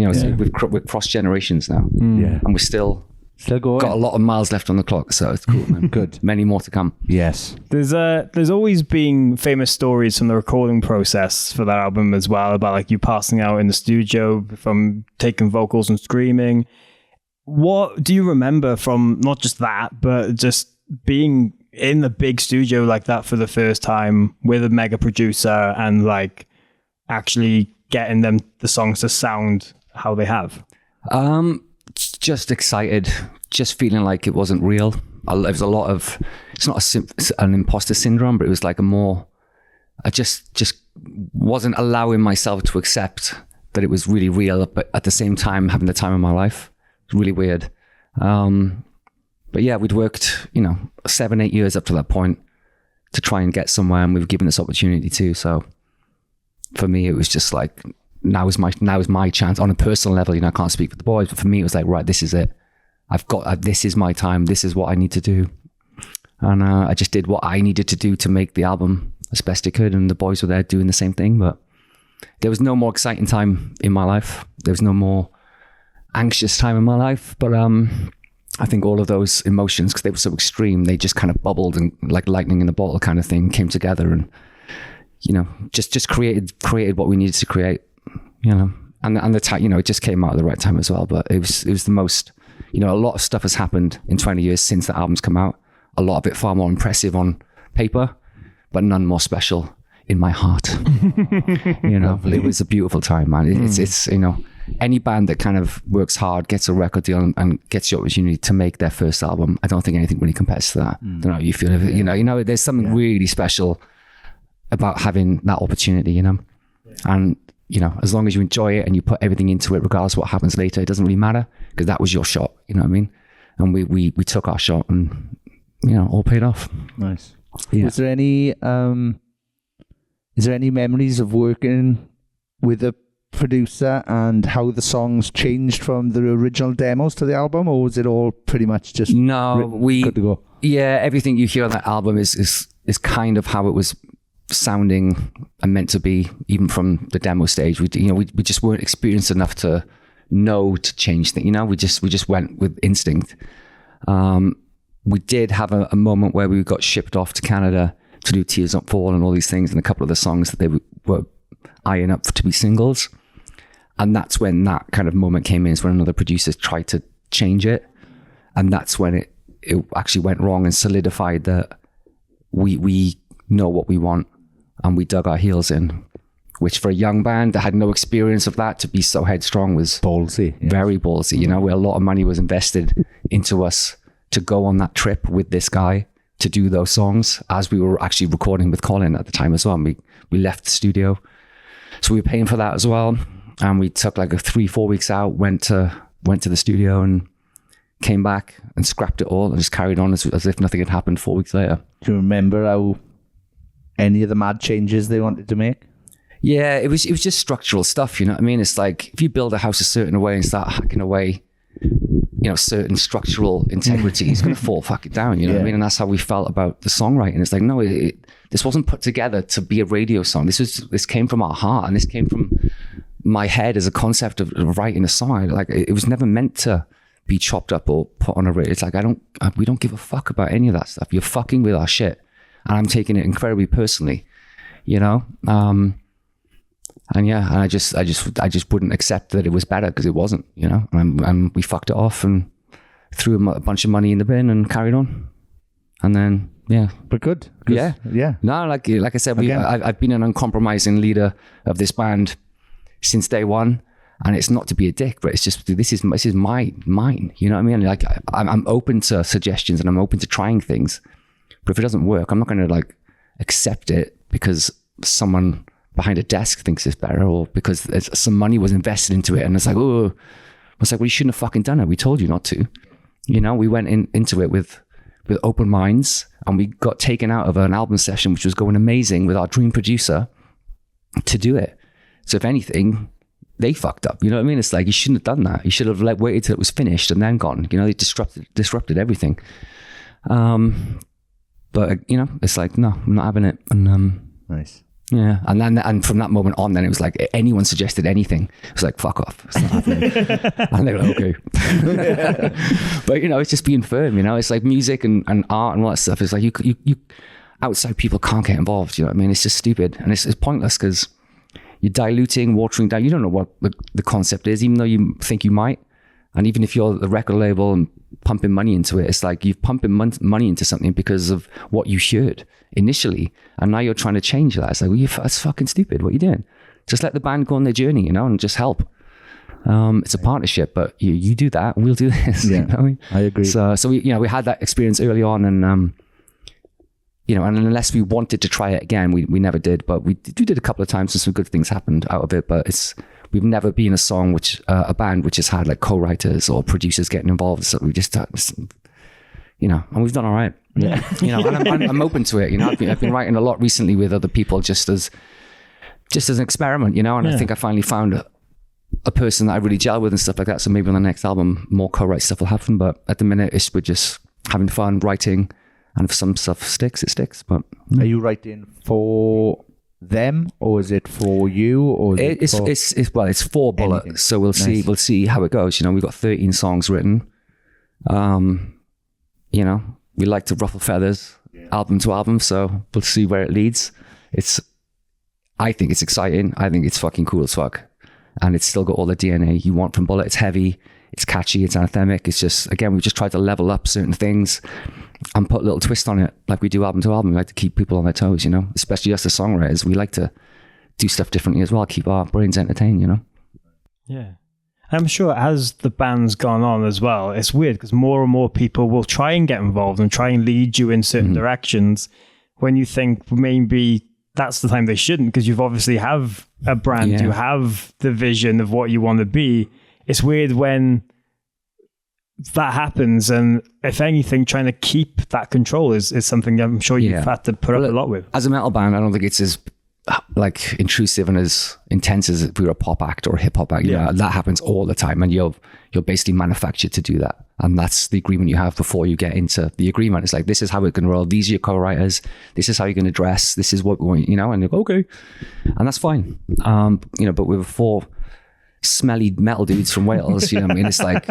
We've crossed generations now. Yeah. And we're still going. Got a lot of miles left on the clock, so it's cool, man. Good. Many more to come. Yes. There's always been famous stories from the recording process for that album as well, about like you passing out in the studio from taking vocals and screaming. What do you remember from not just that, but just being in the big studio like that for the first time with a mega producer and like actually getting the songs to sound how they have? Just excited, just feeling like it wasn't real. There was a lot of, it's not an imposter syndrome, but it was like I just wasn't allowing myself to accept that it was really real, but at the same time having the time of my life. It's really weird. But yeah, we'd worked, 7-8 years up to that point to try and get somewhere, and we were given this opportunity too. So for me, it was just like, now is my chance on a personal level. I can't speak for the boys, but for me, it was like, right, this is it. This is my time. This is what I need to do. And I just did what I needed to do to make the album as best it could. And the boys were there doing the same thing, but there was no more exciting time in my life. There was no more anxious time in my life. But I think all of those emotions, because they were so extreme, they just kind of bubbled and like lightning in a bottle kind of thing came together and, just created what we needed to create. And the time, it just came out at the right time as well. But it was the most, a lot of stuff has happened in 20 years since the album's come out. A lot of it far more impressive on paper, but none more special in my heart. It was a beautiful time, man. It's any band that kind of works hard, gets a record deal and gets the opportunity to make their first album, I don't think anything really compares to that. I don't know how you feel. There's something really special about having that opportunity, and as long as you enjoy it and you put everything into it, regardless of what happens later, it doesn't really matter, because that was your shot. You know what I mean? And we took our shot, and all paid off. Nice. Yeah. Is there any memories of working with a producer and how the songs changed from the original demos to the album, or was it all pretty much just good to go? Yeah, everything you hear on that album is kind of how it was sounding and meant to be, even from the demo stage. We just weren't experienced enough to know to change things. We just went with instinct. We did have a moment where we got shipped off to Canada to do Tears Don't Fall and all these things, and a couple of the songs that they were eyeing up to be singles. And that's when that kind of moment came in, is when another producer tried to change it. And that's when it actually went wrong and solidified that we know what we want, and we dug our heels in, which for a young band that had no experience of that, to be so headstrong was ballsy. Yes. Very ballsy, where a lot of money was invested into us to go on that trip with this guy to do those songs, as we were actually recording with Colin at the time as well. And we left the studio, so we were paying for that as well. And we took like 3-4 weeks out, went to the studio and came back and scrapped it all and just carried on as if nothing had happened 4 weeks later. Do you remember how any of the mad changes they wanted to make? Yeah, it was just structural stuff, you know what I mean? It's like, if you build a house a certain way and start hacking away, you know, certain structural integrity, it's going to fall fucking down, you know what I mean? And that's how we felt about the songwriting. It's like, no, this wasn't put together to be a radio song. This came from our heart, and this came from my head as a concept of writing a song. Like, it was never meant to be chopped up or put on a radio. It's like, we don't give a fuck about any of that stuff. You're fucking with our shit. And I'm taking it incredibly personally, you know? And I just wouldn't accept that it was better, because it wasn't, you know. And we fucked it off and threw a bunch of money in the bin and carried on. And then but good. Yeah. No, like I said, I've been an uncompromising leader of this band since day one, and it's not to be a dick, but it's just this is mine. You know what I mean? Like, I'm open to suggestions and I'm open to trying things, but if it doesn't work, I'm not going to like accept it because someone behind a desk thinks it's better, or because some money was invested into it, and it's like, well, you shouldn't have fucking done it. We told you not to. You know, we went into it with open minds, and we got taken out of an album session which was going amazing with our dream producer to do it. So if anything, they fucked up. You know what I mean? It's like, you shouldn't have done that. You should have waited till it was finished and then gone. You know, they disrupted everything. But you know, it's like, no, I'm not having it. And nice. Yeah, and from that moment on, then it was like, anyone suggested anything, it was like, fuck off, it's not happening. And they were like, okay. But you know, it's just being firm. You know, it's like music and art and all that stuff. It's like you outside people can't get involved. You know what I mean? It's just stupid, and it's pointless, because you're diluting, watering down. You don't know what the concept is, even though you think you might. And even if you're the record label and pumping money into it, it's like you've pumping money into something because of what you heard initially, and now you're trying to change that. It's like, that's fucking stupid. What are you doing? Just let the band go on their journey, you know, and just help. It's a partnership, but you do that and we'll do this. Yeah, you know? I agree. So we had that experience early on, and you know, and unless we wanted to try it again, we never did. But we did a couple of times, and some good things happened out of it. But we've never been a band which has had like co-writers or producers getting involved. So we just, you know, and we've done all right. Yeah. You know, and I'm open to it. You know, I've been writing a lot recently with other people just as an experiment. You know, and I think I finally found a person that I really gel with and stuff like that. So maybe on the next album, more co-write stuff will happen. But at the minute, we're just having fun writing, and if some stuff sticks, it sticks. But are you writing for them, or is it for you, or it's for Bullet? Anything. So we'll see how it goes. You know, we've got 13 songs written. You know, we like to ruffle feathers, album to album, so we'll see where it leads. I think it's exciting. I think it's fucking cool as fuck, and it's still got all the DNA you want from Bullet. It's heavy, it's catchy, it's anthemic. It's just, again, we just tried to level up certain things and put a little twist on it, like we do album to album. We like to keep people on their toes, you know, especially us as songwriters. We like to do stuff differently as well, keep our brains entertained, you know. Yeah. I'm sure as the band's gone on as well, it's weird because more and more people will try and get involved and try and lead you in certain directions when you think maybe that's the time they shouldn't, because you've obviously have a brand, you have the vision of what you want to be. It's weird when that happens, and if anything, trying to keep that control is something I'm sure you've had to put up a lot with. As a metal band, I don't think it's as like intrusive and as intense as if we were a pop act or a hip hop act. You know, that happens all the time, and you're basically manufactured to do that, and that's the agreement you have before you get into the agreement. It's like, this is how we're going to roll, these are your co-writers, this is how you're going to dress, this is what we want, you know, and you go, okay, and that's fine. You know, but we were 4 smelly metal dudes from Wales, you know what I mean? It's like,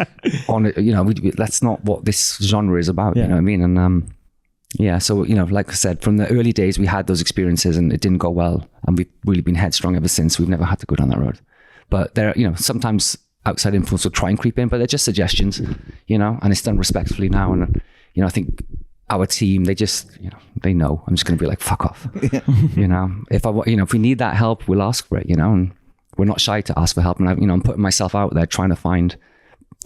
you know, that's not what this genre is about, you know what I mean? And so, you know, like I said, from the early days, we had those experiences and it didn't go well, and we've really been headstrong ever since. We've never had to go down that road. But there, you know, sometimes outside influence will try and creep in, but they're just suggestions, you know, and it's done respectfully now. And, you know, I think our team, they just, you know, they know I'm just going to be like, fuck off, you know, if we need that help, we'll ask for it, you know, and we're not shy to ask for help. And I'm putting myself out there trying to find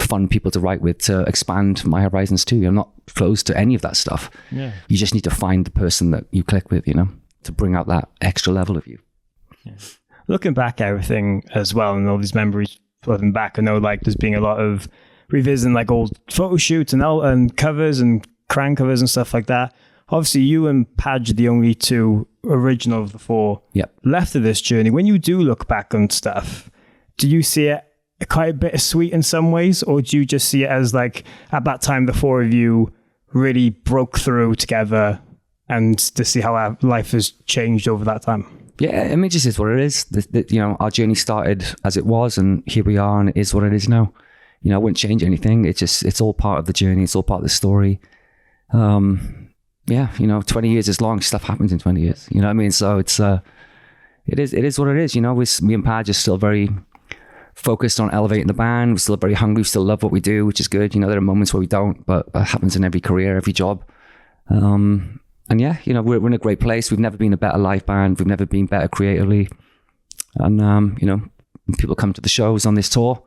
fun people to write with, to expand my horizons too. I'm not closed to any of that stuff. Yeah. You just need to find the person that you click with, you know, to bring out that extra level of you. Yeah. Looking back at everything as well, and all these memories floating back, I know like there's been a lot of revisiting like old photo shoots and covers and crank covers and stuff like that. obviously you and Padge are the only two original of the four Yep. left of this journey. When you do look back on stuff, do you see it quite a bittersweet in some ways, or do you just see it as like at that time the four of you really broke through together, and to see how our life has changed over that time? Yeah, I mean, it just is what it is. Our journey started as it was, and here we are, and it is what it is now. I wouldn't change anything. It's all part of the journey. It's all part of the story. 20 years is long. Stuff happens in 20 years. You know what I mean? So it is what it is. Me and Padge are still very focused on elevating the band. We're still very hungry. We still love what we do, which is good. There are moments where we don't, but that happens in every career, every job. And yeah, we're in a great place. We've never been a better live band. We've never been better creatively. And, when people come to the shows on this tour,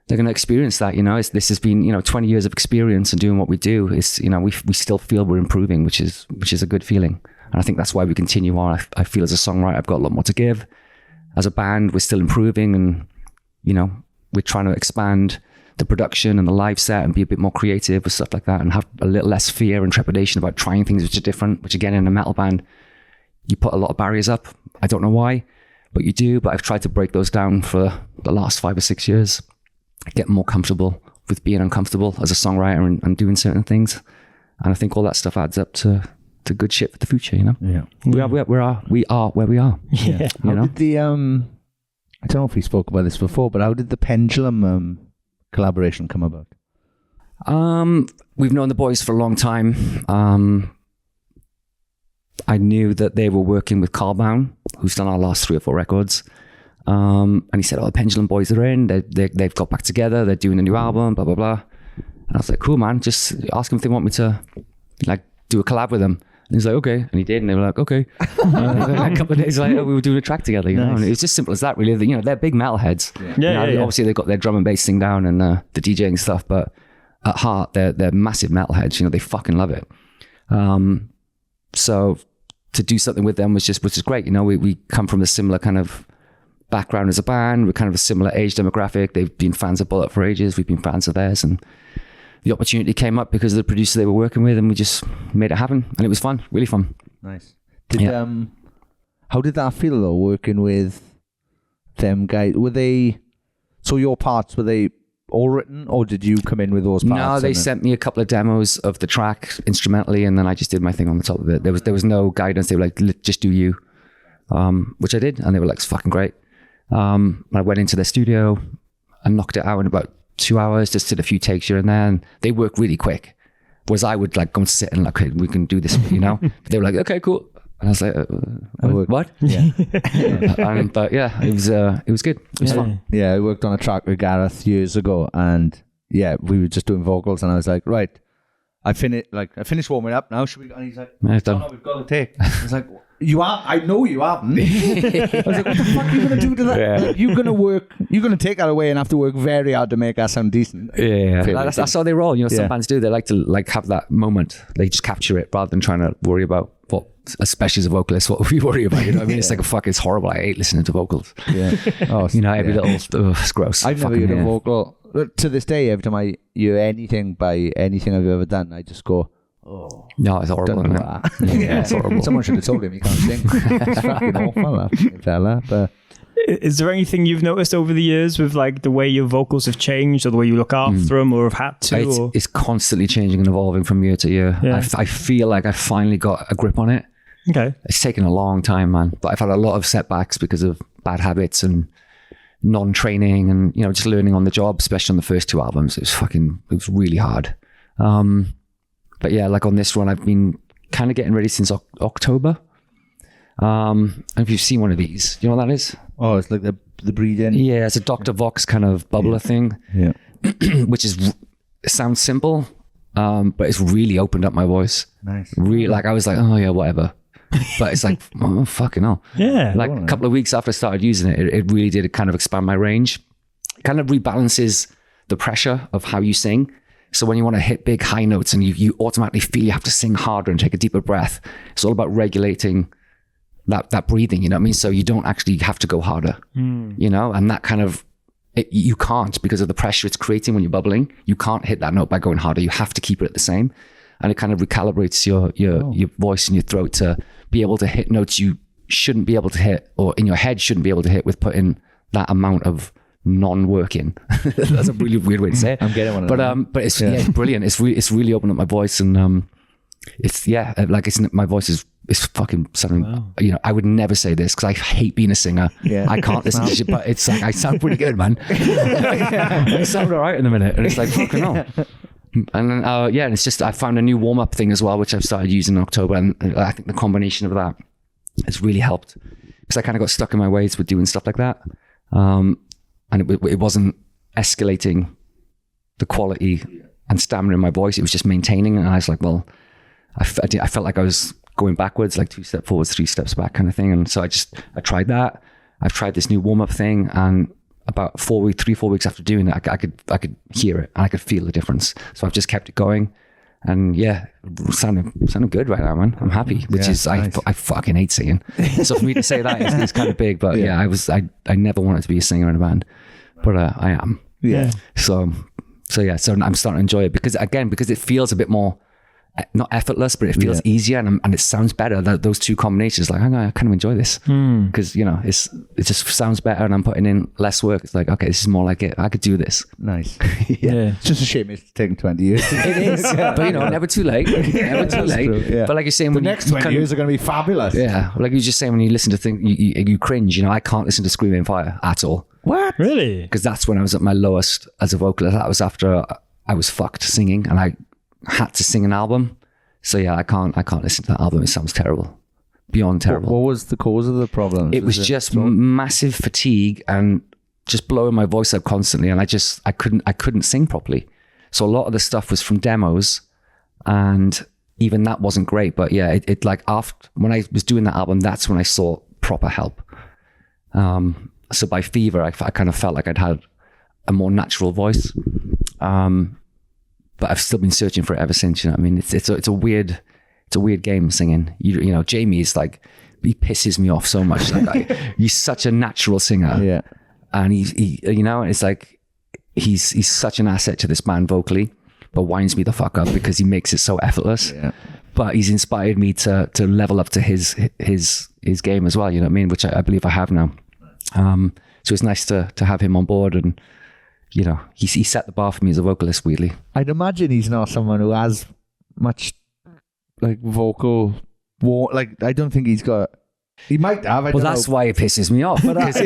they're going to experience that. This has been, 20 years of experience and doing what we do. It's, we still feel we're improving, which is a good feeling. And I think that's why we continue on. I feel as a songwriter, I've got a lot more to give. As a band, we're still improving, and, we're trying to expand the production and the live set and be a bit more creative with stuff like that, and have a little less fear and trepidation about trying things which are different, which again, in a metal band, you put a lot of barriers up. I don't know why, but you do. But I've tried to break those down for the last 5 or 6 years, get more comfortable with being uncomfortable as a songwriter and doing certain things. And I think all that stuff adds up to good shit for the future, Yeah. We are where we are. Yeah. How did the, I don't know if we spoke about this before, but how did the Pendulum collaboration come about? We've known the boys for a long time. I knew that they were working with Carl Bown, who's done our last 3 or 4 records. And he said, the Pendulum boys are in. They've got back together. They're doing a new album, blah, blah, blah. And I was like, cool, man. Just ask them if they want me to do a collab with them. And he's like, okay. And he did. And they were like, okay. A couple of days later, we were doing a track together, Nice. And it was just simple as that, really. They're big metalheads. Yeah. Obviously, they've got their drum and bass thing down and the DJing stuff, but at heart, they're massive metalheads. They fucking love it. So to do something with them was just great. We come from a similar kind of background as a band. We're kind of a similar age demographic. They've been fans of Bullet for ages. We've been fans of theirs, and the opportunity came up because of the producer they were working with, and we just made it happen. And it was fun, really fun. Nice. How did that feel though, working with them guys? So your parts, were they all written, or did you come in with those parts? No, they sent me a couple of demos of the track instrumentally, and then I just did my thing on the top of it. There was no guidance. They were like, just do you, which I did, and they were like, it's fucking great. I went into their studio and knocked it out in about 2 hours, just did a few takes here and there, and they work really quick. Whereas I would go and sit and okay, we can do this, But they were like, okay, cool. And I was like, what? Yeah. But yeah, it was good. It was fun. Yeah, I worked on a track with Gareth years ago, and yeah, we were just doing vocals, and I was like, right, I finished warming up now. Should we? And he's like, Yeah, it's done. no, we've got to take. I was like, you are? I know you haven't. I was like, what the fuck are you going to do to that? Yeah. You're going to work. You're going to take that away and have to work very hard to make us sound decent. Yeah, that's how they roll. Some Yeah. bands do. They like to have that moment. They just capture it rather than trying to worry about what, especially as a vocalist, what we worry about. You know what I mean? It's like it's horrible. I hate listening to vocals. Yeah. Oh, Every little, it's gross. I've never Fucking, heard a vocal. To this day, every time I hear anything by anything I've ever done, I just go, oh. No, it's horrible. Don't know Isn't that. it? Yeah, it's horrible. Someone should have told him he can't sing. It's fucking awful, that fella. But Is there anything you've noticed over the years with the way your vocals have changed, or the way you look after them, or have had to? It's constantly changing and evolving from year to year. Yeah. I feel like I finally got a grip on it. Okay. It's taken a long time, man. But I've had a lot of setbacks because of bad habits and non-training and, just learning on the job, especially on the first 2 albums. It was really hard. But yeah, on this one, I've been kind of getting ready since October. And if you've seen one of these, you know what that is? oh, it's like the breathing. Yeah, it's a Dr. Vox kind of bubbler thing, Yeah. which it sounds simple, but it's really opened up my voice. Nice. Really, I was like, oh yeah, whatever. But it's like, oh, fucking hell. Yeah. A couple of weeks after I started using it, it really did kind of expand my range. It kind of rebalances the pressure of how you sing. So when you want to hit big high notes and you automatically feel you have to sing harder and take a deeper breath, it's all about regulating that breathing, you know what I mean? So you don't actually have to go harder, and that kind of, you can't, because of the pressure it's creating when you're bubbling. You can't hit that note by going harder. You have to keep it at the same. and it kind of recalibrates your voice and your throat to be able to hit notes you shouldn't be able to hit, or in your head shouldn't be able to hit, with putting that amount of non-working. That's a really weird way to say it. I'm getting one of them. But it's it's brilliant. It's really opened up my voice, and my voice is fucking sounding. You know, I would never say this because I hate being a singer. Yeah. I can't listen to shit, but it's like I sound pretty good, man. I sound all right in a minute, and it's like fucking hell. And then, and it's just I found a new warm-up thing as well, which I've started using in October, and I think the combination of that has really helped, because I kind of got stuck in my ways with doing stuff like that, and it wasn't escalating the quality and stamina in my voice. It was just maintaining, and I was like, well, I felt like I was going backwards, like 2 steps forwards, 3 steps back kind of thing. And so I tried that. I've tried this new warm-up thing, and about 4 weeks after doing it, I could hear it and I could feel the difference. So I've just kept it going, and sounding good right now, man. I'm happy, which is nice. I fucking hate singing. So for me to say that is kind of big, but I never wanted to be a singer in a band, but I am. Yeah. So I'm starting to enjoy it because it feels a bit more, not effortless, but it feels easier, and it sounds better. Those two combinations, like I kind of enjoy this because it just sounds better, and I'm putting in less work. It's like, okay, this is more like it. I could do this. Nice. It's just a shame it's taken 20 years. It is, but never too late. Never too late. True, But like you're saying, the next 20 years are going to be fabulous. Yeah, like you're just saying, when you listen to things, you cringe. I can't listen to Screaming Fire at all. What? Really? Because that's when I was at my lowest as a vocalist. That was after I was fucked singing, and I had to sing an album. So I can't listen to that album. It sounds terrible, beyond terrible. What was the cause of the problem? It was just massive fatigue and just blowing my voice up constantly, and I couldn't sing properly. So a lot of the stuff was from demos, and even that wasn't great. But it like after when I was doing that album, that's when I saw proper help. So by Fever, I kind of felt like I'd had a more natural voice. But I've still been searching for it ever since. You know what I mean? It's a weird game singing. Jamie is like, he pisses me off so much. Like he's such a natural singer, and he it's like he's such an asset to this band vocally, but winds me the fuck up because he makes it so effortless. Yeah. But he's inspired me to level up to his game as well. You know what I mean? Which I believe I have now. So it's nice to have him on board, and he set the bar for me as a vocalist, weirdly. I'd imagine he's not someone who has much like vocal like I don't think he's got. He might have. Well, that's why it pisses me off. Because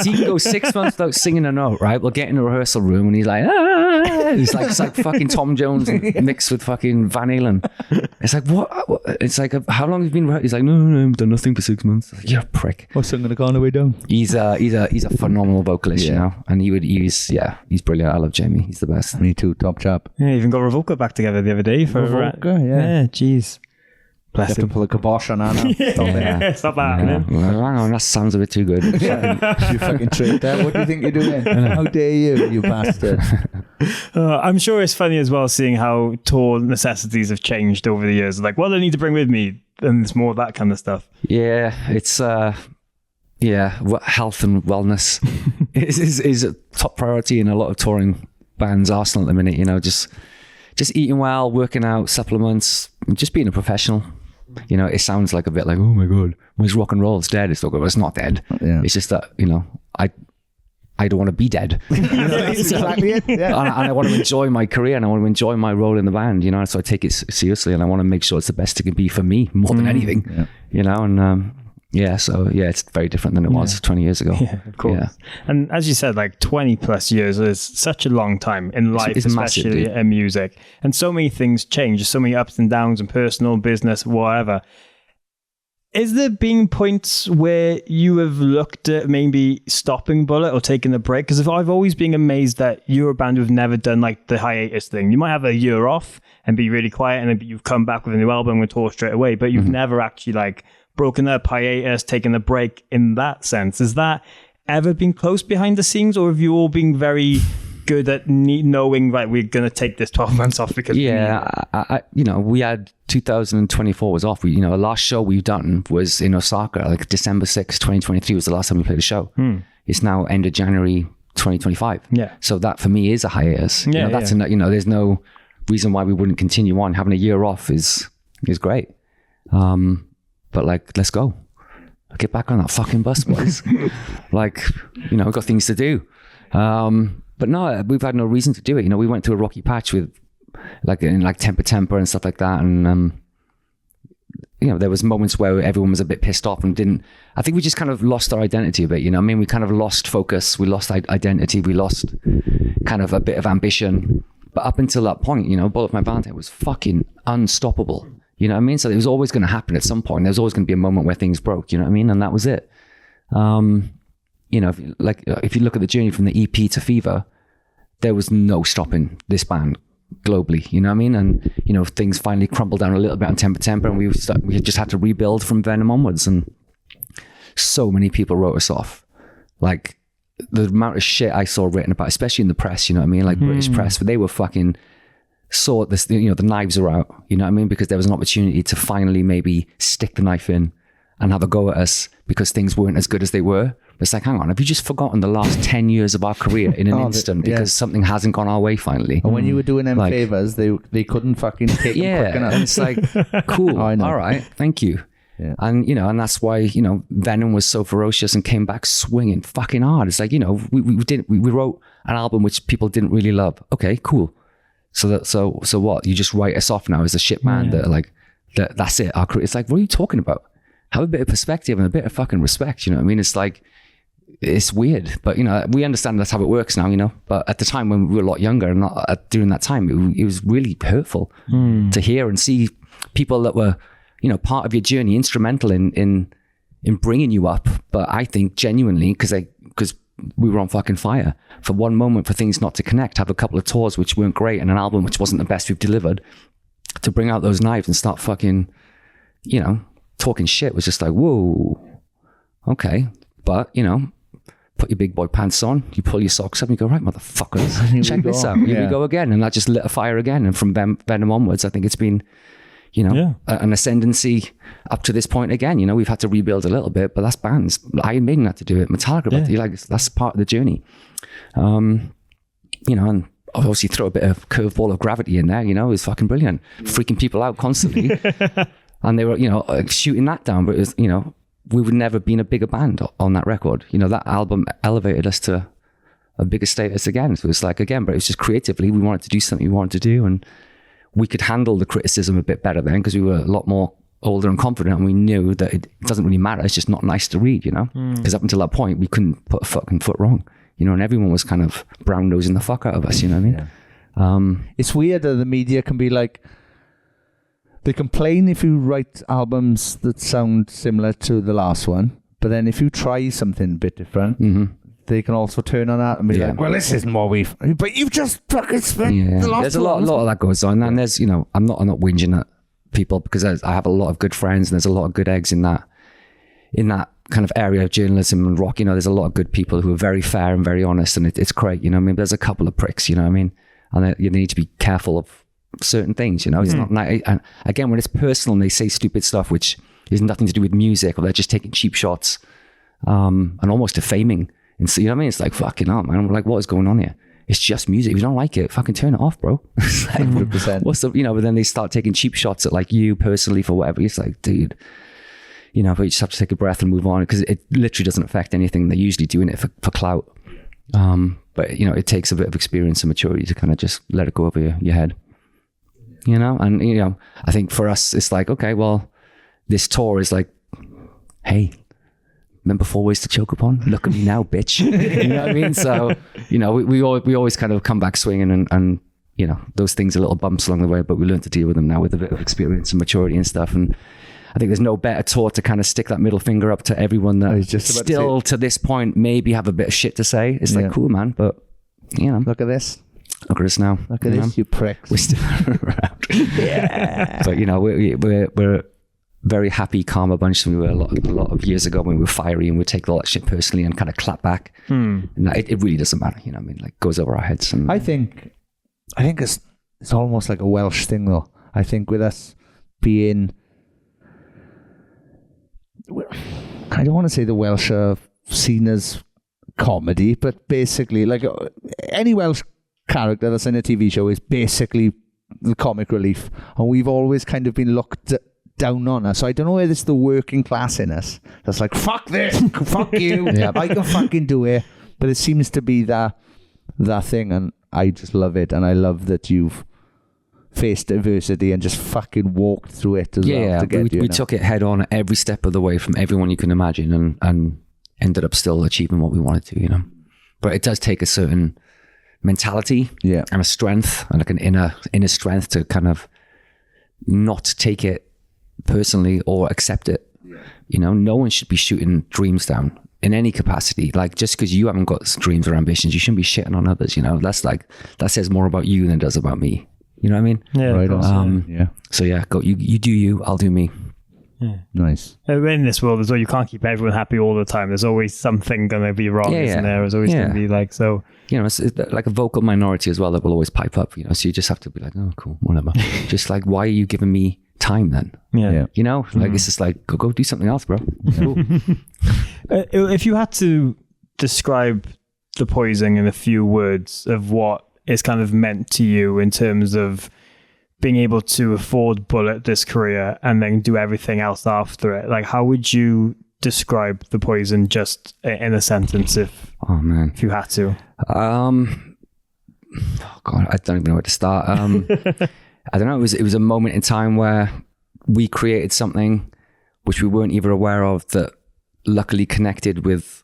he can go 6 months without singing a note, right? We'll get in a rehearsal room and he's like, it's like fucking Tom Jones mixed with fucking Van Halen. It's like, what? It's like, how long have you been rehearsing? He's like, no, I've done nothing for 6 months. Like, you're a prick. What's going to go on the way down? He's a phenomenal vocalist, and he's brilliant. I love Jamie. He's the best. Me too, top chap. Yeah, even got Revoca back together the other day for Revoca, yeah, jeez. Bless him. To pull a kibosh on Anna. Stop that. Well, hang on, that sounds a bit too good. You fucking traitor. What do you think you're doing? How dare you bastard? I'm sure it's funny as well seeing how tour necessities have changed over the years. Like, what do I need to bring with me? And it's more of that kind of stuff. Yeah, it's health and wellness is a top priority in a lot of touring bands' arsenal at the minute. Just eating well, working out, supplements, just being a professional. It sounds like a bit like, oh my God, where's rock and roll? It's dead. It's not dead. Yeah. It's just that, I don't want to be dead. That's exactly it. Yeah. And I want to enjoy my career, and I want to enjoy my role in the band, so I take it seriously, and I want to make sure it's the best it can be for me more than anything, and it's very different than it was 20 years ago. Yeah, of course. Yeah. And as you said, like 20 plus years is such a long time in life, especially massive, in music. And so many things change, so many ups and downs in personal, business, whatever. Is there been points where you have looked at maybe stopping Bullet or taking a break? Because I've always been amazed that you're a band who've never done like the hiatus thing. You might have a year off and be really quiet, and then you've come back with a new album and tour straight away, but you've never actually like broken up, hiatus, taken a break in that sense. Has that ever been close behind the scenes, or have you all been very good at knowing, right, we're going to take this 12 months off because we had 2024 was off. The last show we've done was in Osaka, like December 6th, 2023 was the last time we played a show. It's now end of January 2025. Yeah. So that for me is a hiatus. There's no reason why we wouldn't continue on. Having a year off is great. But like, let's go. Get back on that fucking bus, boys. Like, you know, we've got things to do. But no, we've had no reason to do it. You know, we went through a rocky patch with like temper and stuff like that. And, you know, there was moments where everyone was a bit pissed off and I think we just kind of lost our identity a bit, you know what I mean? We kind of lost focus. We lost identity. We lost kind of a bit of ambition. But up until that point, you know, For My Valentine was fucking unstoppable. You know what I mean? So it was always going to happen at some point. There was always going to be a moment where things broke, you know what I mean? And that was it. You know, if you look at the journey from the EP to Fever, there was no stopping this band globally, you know what I mean? And, you know, things finally crumbled down a little bit on Temper, and we just had to rebuild from Venom onwards. And so many people wrote us off. Like, the amount of shit I saw written about, especially in the press, you know what I mean? Like British press, but they were fucking saw this, you know, the knives are out, you know what I mean? Because there was an opportunity to finally maybe stick the knife in and have a go at us because things weren't as good as they were. It's like, hang on, have you just forgotten the last 10 years of our career in an instant because something hasn't gone our way finally? And when you were doing them favors, they couldn't fucking take them quick enough. And it's like, cool, all right, thank you. Yeah. And, you know, and that's why, you know, Venom was so ferocious and came back swinging fucking hard. It's like, you know, we wrote an album which people didn't really love. Okay, cool. So what? You just write us off now as a shit band that's it. It's like, what are you talking about? Have a bit of perspective and a bit of fucking respect. You know what I mean? It's like, it's weird, but you know, we understand that's how it works now, you know, but at the time when we were a lot younger and during that time, it was really hurtful to hear and see people that were, you know, part of your journey, instrumental in bringing you up. But I think genuinely, because we were on fucking fire for one moment, for things not to connect, have a couple of tours which weren't great and an album which wasn't the best we've delivered, to bring out those knives and start fucking, you know, talking shit was just like, whoa, okay. But, you know, put your big boy pants on, you pull your socks up and you go, right, motherfuckers, check this out. Here we go again. And that just lit a fire again. And from Venom onwards, I think it's been, you know, an ascendancy up to this point again. You know, we've had to rebuild a little bit, but that's bands. Iron Maiden had to do it. Metallica, like, that's part of the journey. You know, and obviously throw a bit of curveball of gravity in there, you know, is fucking brilliant. Freaking people out constantly. And they were, you know, shooting that down, but it was, you know, we would never been a bigger band on that record. You know, that album elevated us to a bigger status again. So it's like, again, but it was just creatively, we wanted to do something we wanted to do, and we could handle the criticism a bit better then because we were a lot more older and confident, and we knew that it doesn't really matter. It's just not nice to read, you know, because up until that point, we couldn't put a fucking foot wrong, you know, and everyone was kind of brown nosing the fuck out of us, you know what I mean? It's weird that the media can be like, they complain if you write albums that sound similar to the last one, but then if you try something a bit different, they can also turn on that and be like, well, this isn't what we've... But you've just fucking spent the last There's a lot of that goes on. And there's, you know, I'm not whinging at people because I have a lot of good friends and there's a lot of good eggs in that kind of area of journalism and rock. You know, there's a lot of good people who are very fair and very honest, and it's great. You know what I mean? There's a couple of pricks, you know what I mean? And you need to be careful of certain things, you know. It's not like, and again, when it's personal and they say stupid stuff which is nothing to do with music, or they're just taking cheap shots and almost defaming, and so, you know what I mean, it's like, fucking hell, man, I'm like, what is going on here? It's just music. If you don't like it, fucking turn it off, bro. It's like, 100%. What's the, you know, but then they start taking cheap shots at like you personally for whatever. It's like, dude, you know, but you just have to take a breath and move on, because it literally doesn't affect anything. They're usually doing it for clout, but you know, it takes a bit of experience and maturity to kind of just let it go over your head. You know, and you know, I think for us, it's like, okay, well, this tour is like, hey, remember 4 Ways to Choke Upon? Look at me now, bitch. You know what I mean? So, you know, we always kind of come back swinging, and you know, those things are little bumps along the way, but we learn to deal with them now with a bit of experience and maturity and stuff. And I think there's no better tour to kind of stick that middle finger up to everyone that still to this point maybe have a bit of shit to say. It's like, cool, man, but you know, look at this. Look at us now. Look at this, you pricks. We're still around. Yeah. But, you know, we're very happy, calmer bunch than we were a lot of years ago when we were fiery and we'd take all that shit personally and kind of clap back. And it really doesn't matter, you know what I mean? Like, goes over our heads. And I think it's almost like a Welsh thing, though. I think with us being... I don't want to say the Welsh are seen as comedy, but basically, like, any Welsh character that's in a TV show is basically the comic relief, and we've always kind of been looked down on us. So I don't know whether it's the working class in us that's like, fuck this, fuck you, I can fucking do it. But it seems to be that thing, and I just love it, and I love that you've faced adversity and just fucking walked through it as well. Yeah, we took it head on every step of the way from everyone you can imagine, and ended up still achieving what we wanted to, you know. But it does take a certain mentality and a strength, and like an inner strength to kind of not take it personally or accept it. You know, no one should be shooting dreams down in any capacity. Like, just because you haven't got dreams or ambitions, you shouldn't be shitting on others, you know. That's like, that says more about you than it does about me. You know what I mean? Yeah. Right. So yeah, go. You do you. I'll do me. Yeah. Nice. In this world as well, you can't keep everyone happy all the time. There's always something going to be wrong, isn't there? There's always going to be like, so. You know, it's like a vocal minority as well that will always pipe up, you know, so you just have to be like, oh, cool, whatever. Just like, why are you giving me time then? Yeah. You know, like, it's just like, go do something else, bro. Cool. If you had to describe the Poison in a few words of what it's kind of meant to you in terms of being able to afford bullet this career and then do everything else after it, like, how would you describe the Poison just in a sentence if you had to? Oh God, I don't even know where to start. I don't know. It was a moment in time where we created something which we weren't even aware of, that luckily connected with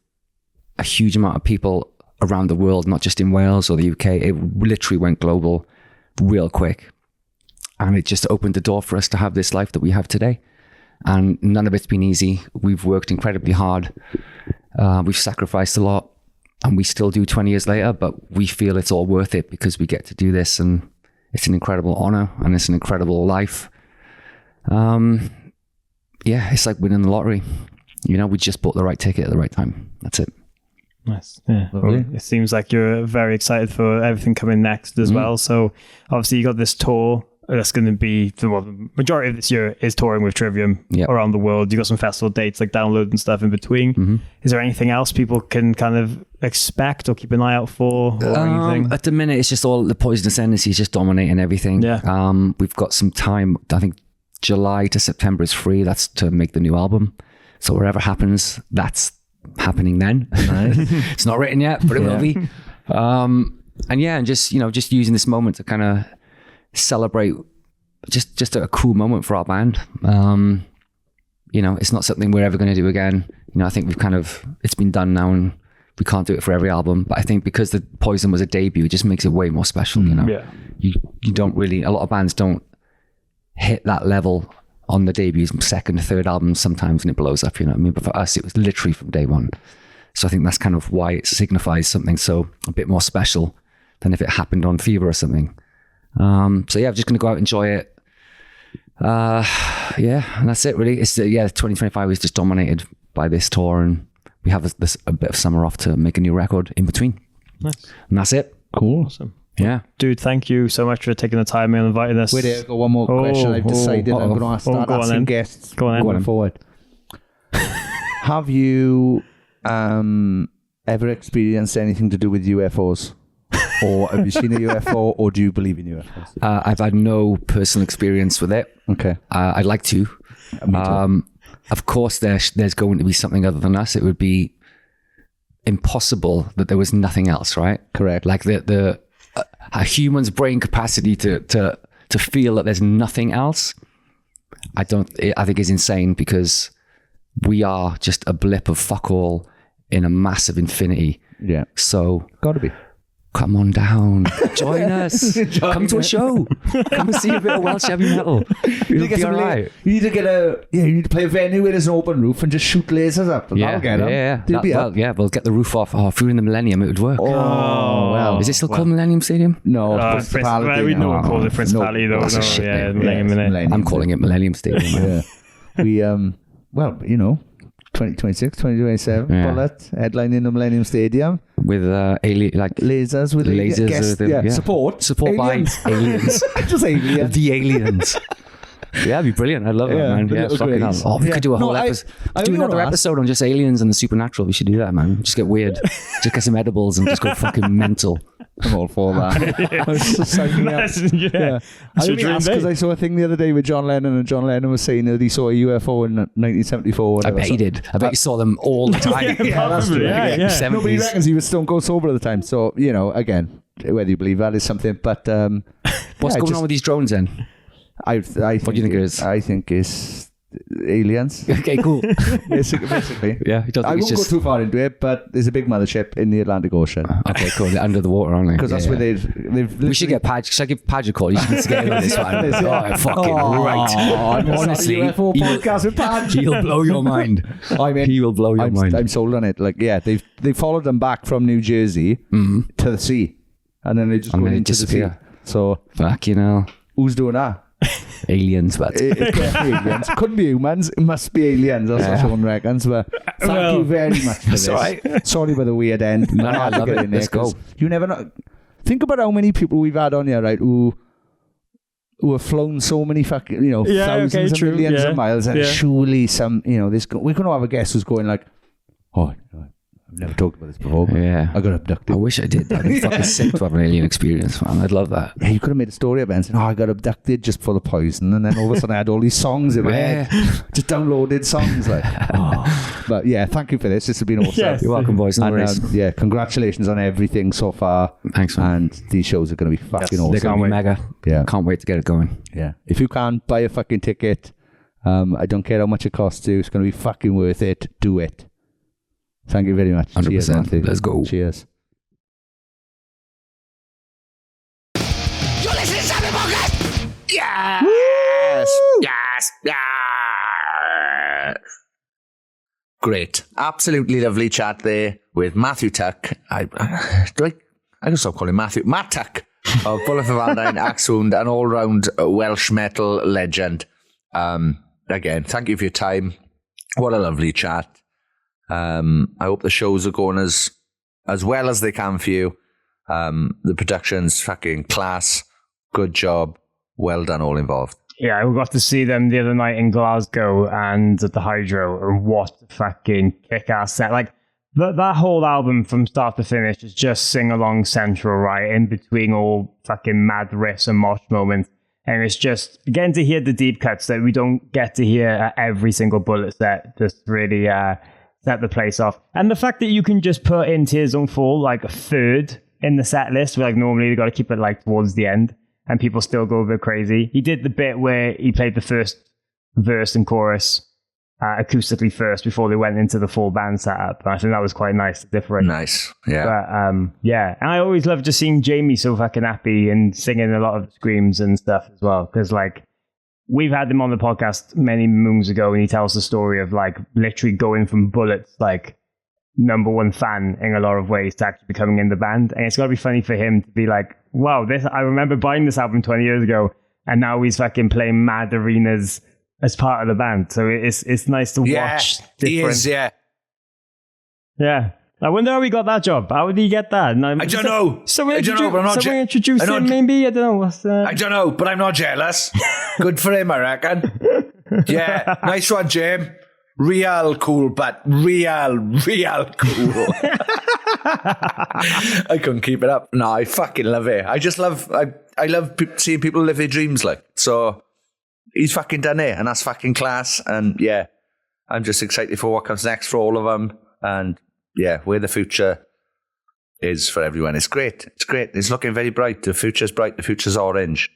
a huge amount of people around the world, not just in Wales or the UK. It literally went global real quick, and it just opened the door for us to have this life that we have today. And none of it's been easy. We've worked incredibly hard. We've sacrificed a lot, and we still do 20 years later, but we feel it's all worth it because we get to do this, and it's an incredible honor, and it's an incredible life. It's like winning the lottery. You know, we just bought the right ticket at the right time. That's it. Nice. Yeah. Well, it seems like you're very excited for everything coming next as well. So obviously you got this tour that's going to be the majority of this year is touring with Trivium around the world. You got some festival dates like Download and stuff in between. Is there anything else people can kind of expect or keep an eye out for or anything? At the minute, it's just all the Poison Ascendancy is just dominating everything. We've got some time. I think July to September is free. That's to make the new album. So whatever happens, that's happening then. Nice. It's not written yet, but it will be. And just using this moment to kind of celebrate just a cool moment for our band. You know, it's not something we're ever going to do again. You know, I think it's been done now, and we can't do it for every album. But I think because the Poison was a debut, it just makes it way more special. You know, you don't really. A lot of bands don't hit that level on the debuts, second, third albums sometimes, and it blows up, you know what I mean? But for us, it was literally from day one. So I think that's kind of why it signifies something so a bit more special than if it happened on Fever or something. I'm just going to go out and enjoy it. And that's it really. It's 2025 is just dominated by this tour, and we have a bit of summer off to make a new record in between. Nice. And that's it. Cool. Awesome. Yeah. Dude, thank you so much for taking the time and inviting us. Wait, I've got one more question. I've decided I'm going to start asking guests going forward. Have you ever experienced anything to do with UFOs? Or have you seen a UFO, or do you believe in UFOs? I've had no personal experience with it. Okay. I'd like to. Of course, there's going to be something other than us. It would be impossible that there was nothing else, right? Correct. Like a human's brain capacity to feel that there's nothing else, I think is insane, because we are just a blip of fuck all in a massive infinity. Yeah. So gotta be. Come on down, join us. Come to a show. Come and see a bit of Welsh heavy metal. You'll be all right. You need to play a venue where there's an open roof and just shoot lasers up. That'll get them. We'll get the roof off. Oh, if we were in the Millennium, it would work. Oh, well. Is it still called Millennium Stadium? No, Principality. We don't call it Principality though. That's a shit name. I'm calling it Millennium Stadium. We, 2026, 2027, Bullet, headlining the Millennium Stadium. With lasers with support aliens. By aliens. Just aliens. The aliens. Yeah, it'd be brilliant. I love it, man. Yeah, fucking hell. Oh, we could do a whole episode. Do another episode on just aliens and the supernatural. We should do that, man. Just get weird. Just get some edibles and just go fucking mental. I'm all for that. Sign me up. Yeah. I only asked because I saw a thing the other day with John Lennon, and John Lennon was saying that he saw a UFO in 1974. I bet he did. I bet you saw them all the time. That's true. Yeah. Nobody reckons he was stone cold sober at the time. So, you know, again, whether you believe that is something. But what's going on with these drones then? I What do you think it is? I think it's aliens. Okay, cool. Basically. Yeah, I won't go too far into it, but there's a big mothership in the Atlantic Ocean. Okay, cool. They're under the water, aren't they? Because that's where they've we should get Padge. Should I give Padge a call? You should get in on this one. Oh, fucking right. Honestly, UFO podcast with Padge. He'll blow your mind. He will blow your mind. I'm sold on it. Like, yeah, they followed them back from New Jersey to the sea, and then they just go into the sea. So, fuck, you know, who's doing that? Aliens, but it can't be aliens. Couldn't be humans. It must be aliens. That's what someone reckons. But thank you very much for this. Right. Sorry about the weird end. No, I love it. Let's go. You never know. Think about how many people we've had on here, right? Who have flown so many fucking, thousands of millions of miles, and surely some, we're going to have a guest who's going like, oh, I've never talked about this before. Yeah. I got abducted. I wish I did. That'd be fucking sick to have an alien experience, man. I'd love that. Yeah, you could have made a story about it and said, I got abducted just for the poison, and then all of a sudden I had all these songs in my head. Just downloaded songs. But yeah, thank you for this. This has been awesome. Yes. You're welcome, boys. No worries. Congratulations on everything so far. Thanks, man. And these shows are going to be fucking awesome. They're going to be mega. Yeah. Can't wait to get it going. Yeah. If you can't buy a fucking ticket, I don't care how much it costs you. It's going to be fucking worth it. Do it. Thank you very much. 100%. Cheers, Matthew. Let's go. Cheers. You're listening to Sappenin Podcast! Yes! Yes! Yes! Great. Absolutely lovely chat there with Matthew Tuck. I can stop calling Matthew. Matt Tuck of For My Valentine, Axe Wound, an all-round Welsh metal legend. Again, thank you for your time. What a lovely chat. I hope the shows are going as well as they can for you. The production's fucking class. Good job. Well done, all involved. Yeah, we got to see them the other night in Glasgow and at the Hydro, and what a fucking kick-ass set. Like, that whole album from start to finish is just sing-along central, right? In between all fucking mad riffs and mosh moments. And it's just, getting to hear the deep cuts that we don't get to hear at every single Bullet set just really set the place off. And the fact that you can just put in Tears Don't Fall like a third in the set list, where like normally you got to keep it like towards the end, and people still go a bit crazy. He did the bit where he played the first verse and chorus acoustically first before they went into the full band setup. I think that was quite nice, different. Nice, yeah. But yeah, and I always love just seeing Jamie so fucking happy and singing a lot of screams and stuff as well, because like, we've had him on the podcast many moons ago, and he tells the story of like literally going from Bullet's like number one fan in a lot of ways to actually becoming in the band. And it's got to be funny for him to be like, wow, I remember buying this album 20 years ago, and now he's fucking playing mad arenas as part of the band. So it's nice to watch different. He is, yeah. Yeah. I wonder how he got that job. How did he get that? No, I don't know. Someone introduced him, maybe? I don't know. I don't know, but I'm not jealous. Good for him, I reckon. Yeah, nice one, Jim. Real cool, but real cool. I couldn't keep it up. No, I fucking love it. I just love, I love seeing people live their dreams, like. So he's fucking done it, and that's fucking class. And yeah, I'm just excited for what comes next for all of them. And yeah, where the future is for everyone. It's great. It's great. It's looking very bright. The future's bright. The future's orange.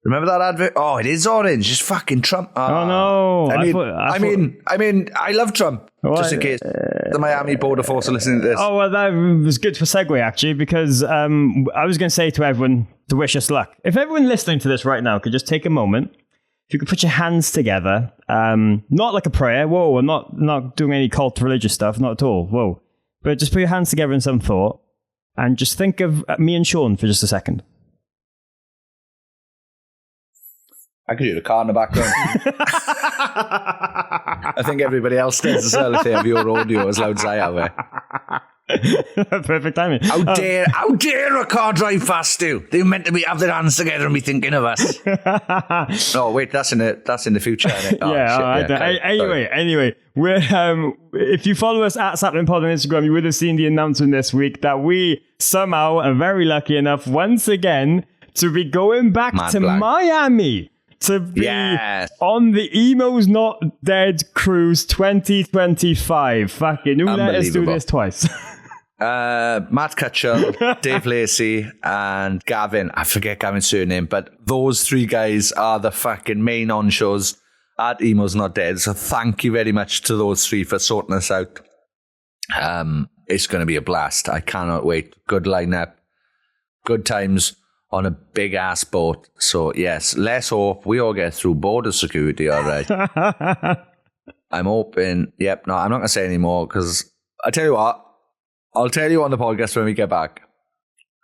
Remember that advert? Oh, it is orange. It's fucking Trump. Oh no! I mean, I love Trump. Just in case the Miami Border Force are listening to this. Oh well, that was good for segue actually, because I was going to say to everyone to wish us luck. If everyone listening to this right now could just take a moment, if you could put your hands together, not like a prayer. Whoa, I'm not doing any cult religious stuff, not at all. Whoa, but just put your hands together in some thought, and just think of me and Sean for just a second. I could hear the car in the background. I think everybody else does as well if they have your audio as loud as I have it. Perfect timing. How dare a car drive fast, do? They're meant to have their hands together and be thinking of us. Oh, wait, that's in the future, isn't it? Oh, Anyway, we're, if you follow us at Sappenin Pod on Instagram, you would have seen the announcement this week that we somehow are very lucky enough once again to be going back to Miami to be on the Emo's Not Dead Cruise 2025. Fucking who let us do this twice? Matt Cutchell, Dave Lacey, and Gavin. I forget Gavin's surname, but those three guys are the fucking main on-shows at Emo's Not Dead. So thank you very much to those three for sorting us out. It's going to be a blast. I cannot wait. Good lineup, good times on a big ass boat. So yes, let's hope we all get through border security all right. I'm hoping. Yep. No, I'm not going to say any more because I tell you what. I'll tell you on the podcast when we get back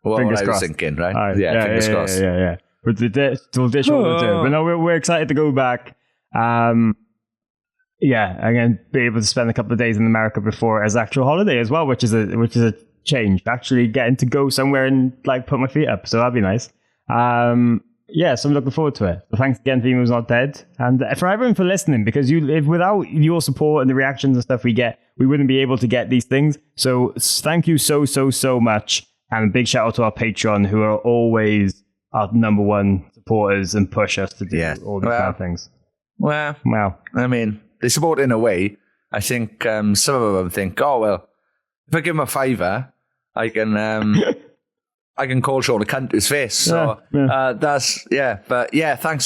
what I was thinking, right? Fingers crossed. Yeah. But we'll dish what we'll do. But no, we're excited to go back. Again, be able to spend a couple of days in America before as actual holiday as well, which is a change. Actually getting to go somewhere and like put my feet up. So that'd be nice. So I'm looking forward to it. So thanks again for Emo's Not Dead. And for everyone for listening, because without your support and the reactions and stuff we get, we wouldn't be able to get these things. So thank you so much. And a big shout out to our Patreon, who are always our number one supporters and push us to do all these kind of things. Well, I mean, they support in a way. I think some of them think, oh, well, if I give them a $5, I can call Sean a cunt to his face. So But thanks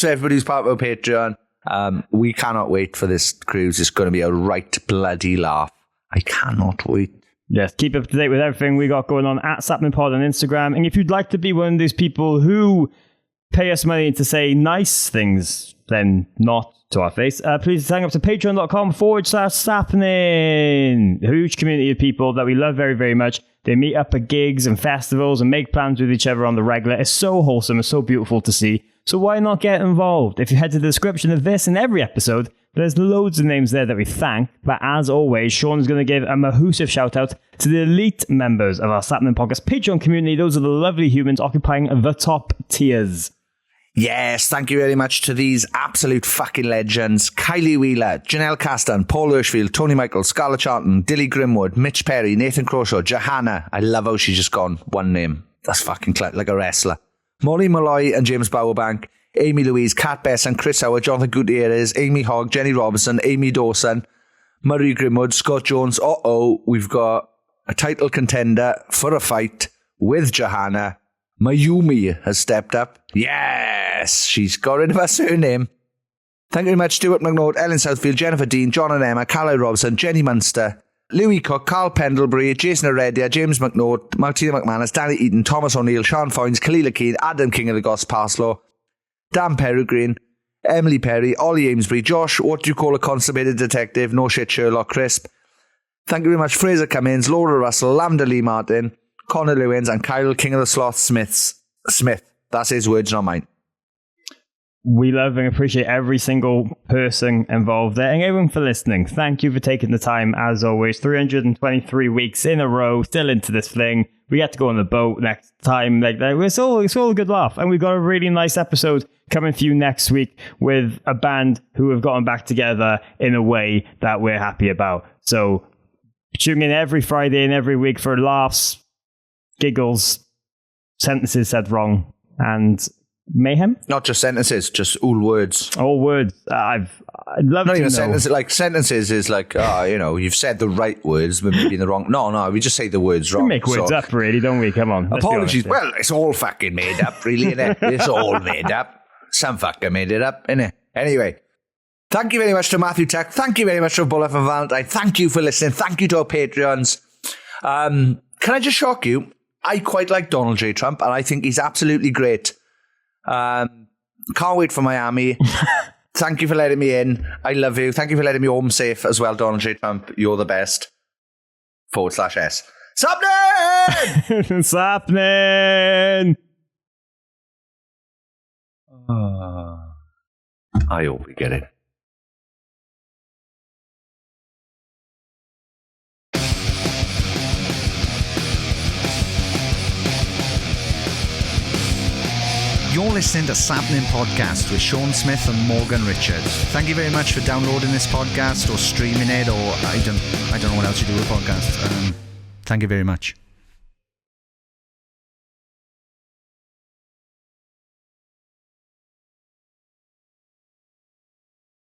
to everybody who's part of our Patreon. We cannot wait for this cruise. It's going to be a right bloody laugh. I cannot wait. Yes, keep up to date with everything we got going on at Sappenin Pod on Instagram. And if you'd like to be one of those people who pay us money to say nice things, then not to our face, please sign up to patreon.com/Sappenin. A huge community of people that we love very, very much. They meet up at gigs and festivals and make plans with each other on the regular. It's so wholesome. It's so beautiful to see. So why not get involved? If you head to the description of this and every episode, there's loads of names there that we thank. But as always, Sean is going to give a massive shout out to the elite members of our Sappenin Podcast Patreon community. Those are the lovely humans occupying the top tiers. Yes, thank you very much to these absolute fucking legends. Kylie Wheeler, Janelle Castan, Paul Hirschfield, Tony Michael, Scarlett Charlton, Dilly Grimwood, Mitch Perry, Nathan Croshaw, Johanna. I love how she's just gone one name. That's fucking like a wrestler. Molly Malloy and James Bowerbank, Amy Louise, Kat Besson, Chris Howard, Jonathan Gutierrez, Amy Hogg, Jenny Robinson, Amy Dawson, Murray Grimwood, Scott Jones. We've got a title contender for a fight with Johanna. Mayumi has stepped up. Yes, she's got rid of her surname. Thank you very much, Stuart McNaught, Ellen Southfield, Jennifer Dean, John and Emma, Caroline Robson, Jenny Munster, Louis Cook, Carl Pendlebury, Jason Heredia, James McNaught, Martina McManus, Danny Eaton, Thomas O'Neill, Sean Foynes, Kalila Keane, Adam King of the Goss Parslow, Dan Peregrine, Emily Perry, Ollie Amesbury, Josh, what do you call a consummated detective? No shit, Sherlock Crisp. Thank you very much, Fraser Cummins, Laura Russell, Lambda Lee Martin, Connor Lewins, and Kyle King of the Sloth Smith. That's his words, not mine. We love and appreciate every single person involved there, and everyone for listening. Thank you for taking the time, as always. 323 weeks in a row, still into this thing. We get to go on the boat next time. It's all a good laugh, and we've got a really nice episode coming for you next week with a band who have gotten back together in a way that we're happy about. So tune in every Friday and every week for laughs, giggles, sentences said wrong, and mayhem. Not just sentences, just all words. All words. I'd love not to even know. sentences. Like sentences is like, you've said the right words, but maybe in the wrong. No, we just say the words wrong. We make words up, really, don't we? Come on. Apologies. Well, it's all fucking made up, really, innit? It's all made up. Some fucker made it up, innit? Anyway, thank you very much to Matthew Tuck. Thank you very much to Bullet for Valentine. Thank you for listening. Thank you to our Patreons. Can I just shock you? I quite like Donald J. Trump, and I think he's absolutely great. Can't wait for Miami. Thank you for letting me in. I love you. Thank you for letting me home safe as well, Donald J. Trump. You're the best. /S. Sappenin! Sappenin! I hope we get it. You're listening to Sappenin Podcast with Sean Smith and Morgan Richards. Thank you very much for downloading this podcast or streaming it, or I don't know what else you do with podcasts. Thank you very much.